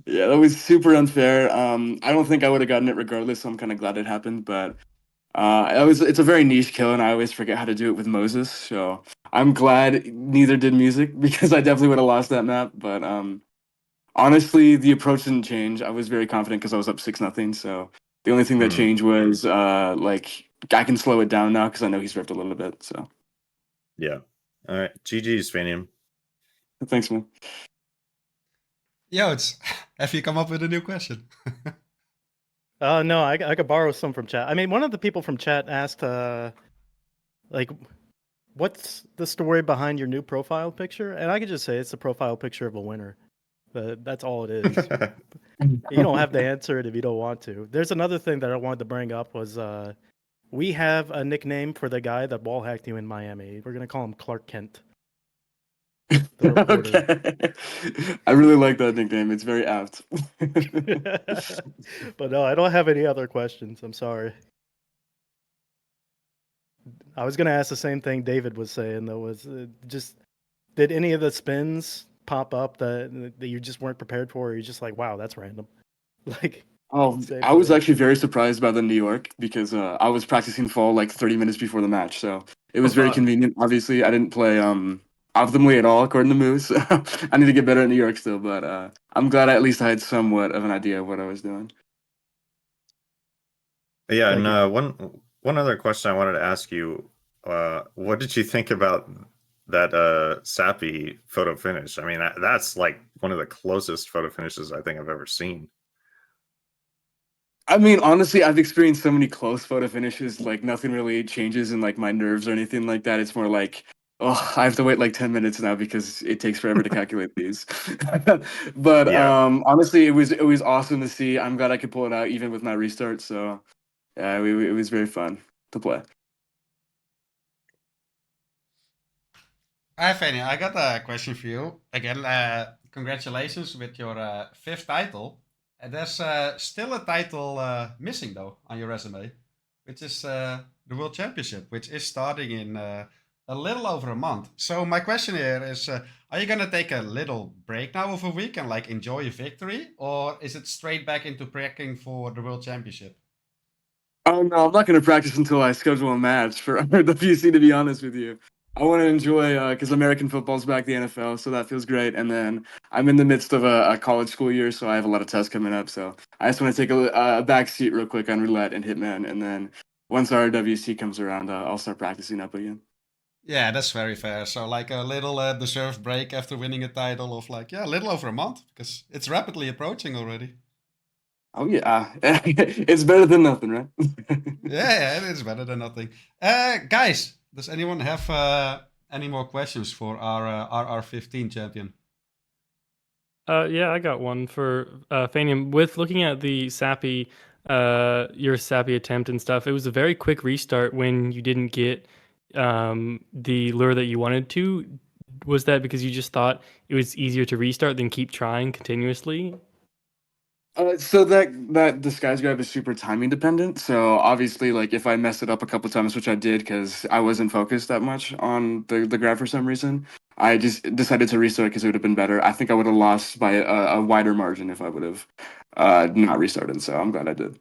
Yeah, that was super unfair. I don't think I would have gotten it regardless, so I'm kind of glad it happened. But it's a very niche kill, and I always forget how to do it with Moses. So I'm glad neither did music because I definitely would have lost that map. But honestly, the approach didn't change. I was very confident because I was up 6-0. So the only thing that changed was like I can slow it down now because I know he's ripped a little bit. So yeah. All right, GG's, Phanium. Thanks, man. Yo, have you come up with a new question? No, I could borrow some from chat. I mean, one of the people from chat asked, like, what's the story behind your new profile picture? And I could just say it's the profile picture of a winner. That's all it is. You don't have to answer it if you don't want to. There's another thing that I wanted to bring up was we have a nickname for the guy that wall hacked you in Miami. We're gonna call him Clark Kent. Okay. I really like that nickname. It's very apt. But no, I don't have any other questions. I'm sorry. I was gonna ask the same thing David was saying though. Was just did any of the spins pop up that you just weren't prepared for? Or you're just like, wow, that's random. Like, I was actually very surprised by the New York because I was practicing fall like 30 minutes before the match, so it was very convenient. Obviously, I didn't play optimally at all according to Moose. I need to get better at New York still, but I'm glad at least I had somewhat of an idea of what I was doing. Yeah, and one other question I wanted to ask you: what did you think about that Sappy photo finish? I mean, that's like one of the closest photo finishes I think I've ever seen. I mean, honestly, I've experienced so many close photo finishes. Like nothing really changes in like my nerves or anything like that. It's more like, oh, I have to wait like 10 minutes now because it takes forever to calculate these. But honestly, it was awesome to see. I'm glad I could pull it out even with my restart. So yeah, it was very fun to play. Hi, Fanny. I got a question for you. Again, congratulations with your 5th title. There's still a title missing, though, on your resume, which is the World Championship, which is starting in a little over a month. So my question here is, are you gonna take a little break now of a week and like enjoy your victory, or is it straight back into prepping for the World Championship? Oh no, I'm not going to practice until I schedule a match for WC. To be honest with you, I want to enjoy because American football's back, the NFL, so that feels great. And then I'm in the midst of a college school year, so I have a lot of tests coming up. So I just want to take a back seat real quick on roulette and Hitman, and then once our WC comes around, I'll start practicing up again. Yeah, that's very fair. So like a little deserved break after winning a title of like, yeah, a little over a month, because it's rapidly approaching already. Oh yeah, it's better than nothing, right? Yeah, it is better than nothing. Guys, does anyone have any more questions for our RR15 champion? Yeah, I got one for Phanium. With looking at the Sappy, your Sappy attempt and stuff, it was a very quick restart when you didn't get the lure that you wanted to. Was that because you just thought it was easier to restart than keep trying continuously? So that disguise grab is super timing dependent. So obviously, like if I mess it up a couple times, which I did because I wasn't focused that much on the grab for some reason, I just decided to restart because it would have been better. I think I would have lost by a wider margin if I would have not restarted. So I'm glad I did.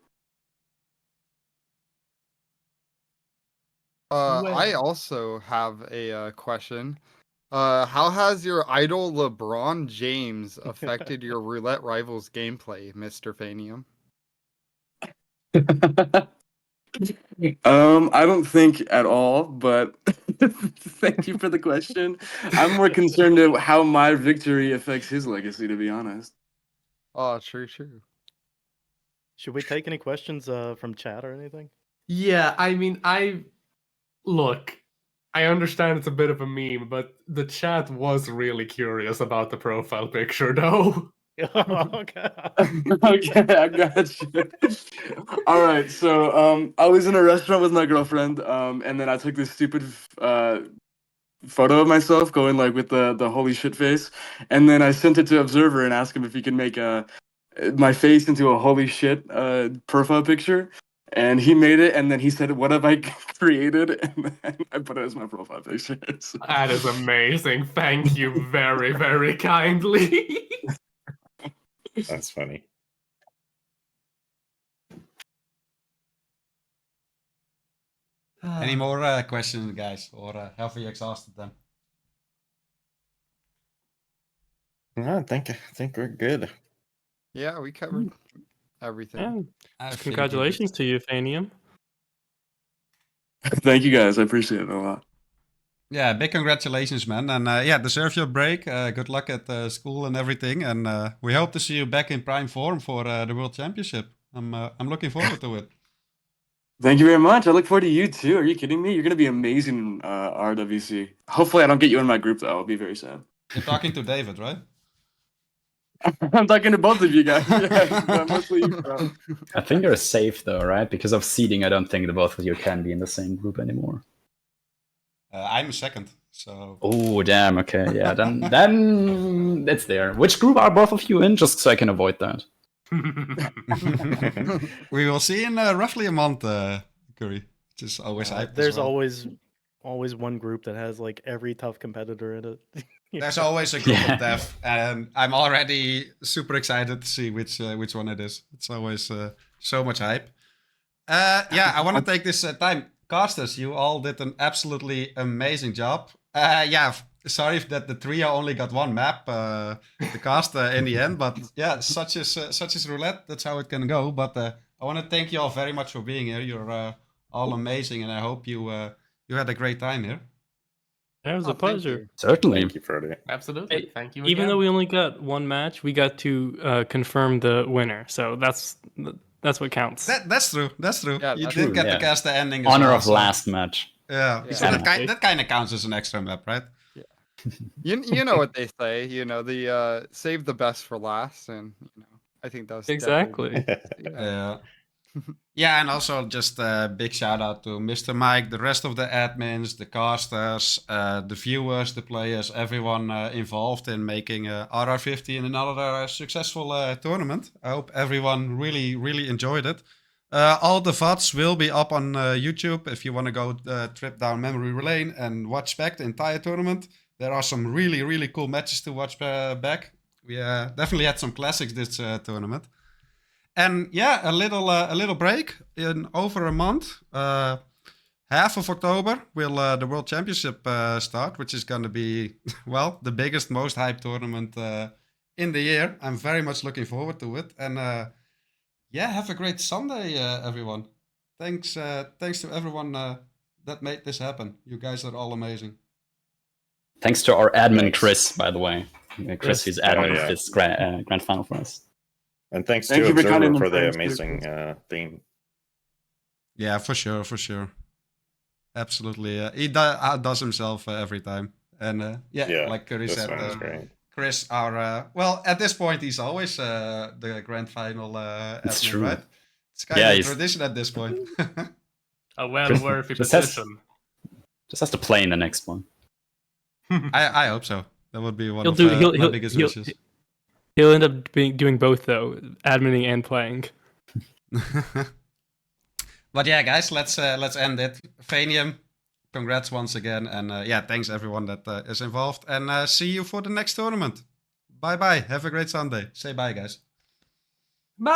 I also have a question. How has your idol LeBron James affected your Roulette Rivals gameplay, Mr. Phanium? I don't think at all, but thank you for the question. I'm more concerned of how my victory affects his legacy, to be honest. Oh, true. Should we take any questions from chat or anything? Yeah, I mean, look, I understand it's a bit of a meme, but the chat was really curious about the profile picture, though. Okay. Okay, I got you. All right, so I was in a restaurant with my girlfriend, and then I took this stupid photo of myself going like with the holy shit face, and then I sent it to Observer and asked him if he could make my face into a holy shit profile picture. And he made it, and then he said, "What have I created?" And then I put it as my profile picture. So- That is amazing. Thank you very, very kindly. That's funny. Any more questions, guys, or have we exhausted them? No, I think we're good. Yeah, we covered everything. Yeah. I think Congratulations to you, Phanium. Thank you guys. I appreciate it a lot. Yeah, big congratulations, man. And yeah, deserve your break. Good luck at school and everything. And we hope to see you back in prime form for the World Championship. I'm looking forward to it. Thank you very much. I look forward to you too. Are you kidding me? You're gonna be amazing in RWC. Hopefully, I don't get you in my group though. I'll be very sad. You're talking to David, right? I'm talking to both of you guys. Yes, but mostly you, bro. I think you're safe though, right? Because of seeding, I don't think the both of you can be in the same group anymore. I'm second, so. Oh damn! Okay, yeah, then it's there. Which group are both of you in? Just so I can avoid that. We will see in roughly a month, Curry. Which is always hype. There's always one group that has like every tough competitor in it. There's always a group of death, and I'm already super excited to see which one it is. It's always so much hype. Yeah, I want to take this time. Casters, you all did an absolutely amazing job. Yeah, sorry that the trio only got one map, the cast in the end, but yeah, such is roulette. That's how it can go. But I want to thank you all very much for being here. You're all amazing, and I hope you had a great time here. It was a pleasure. Certainly. Thank you, Freddie. Absolutely. Thank you. Even again. though we only got one match, we got to confirm the winner. So that's what counts. That's true. That's true. Yeah, You that's did true. get Yeah. the cast the ending. As Honor well, of so- last match. Yeah. So Yeah. that kind of counts as an extra map, right? You know what they say. You know the save the best for last, and you know I think that's Exactly. Yeah. Yeah, and also just a big shout out to Mr. Mike, the rest of the admins, the casters, the viewers, the players, everyone involved in making RR15 another successful tournament. I hope everyone really, really enjoyed it. All the VODs will be up on YouTube if you want to go trip down memory lane and watch back the entire tournament. There are some really, really cool matches to watch back. We definitely had some classics this tournament. And yeah, a little break in over a month. Half of October will the World Championship start, which is going to be, well, the biggest, most hyped tournament in the year. I'm very much looking forward to it. And yeah, have a great Sunday, everyone. Thanks to everyone that made this happen. You guys are all amazing. Thanks to our admin, Chris, by the way. Chris, Yes. who's admin of this grand final for us. And thanks Thank to you for Observer coming, for and the thanks to amazing Chris. theme. Yeah, for sure. Absolutely. He does himself every time. And yeah, like Curry this said, one is great. Chris, well, at this point, he's always the grand final It's admin, true. right? It's kind Yeah, of a he's- tradition at this point. A well-worthy Just has- position. Just has to play in the next one. I hope so. That would be one He'll of do. my biggest wishes. He'll end up doing both though, adminning and playing. But yeah, guys, let's end it. Phanium, congrats once again, and yeah, thanks everyone that is involved, and see you for the next tournament. Bye bye. Have a great Sunday. Say bye, guys. Bye.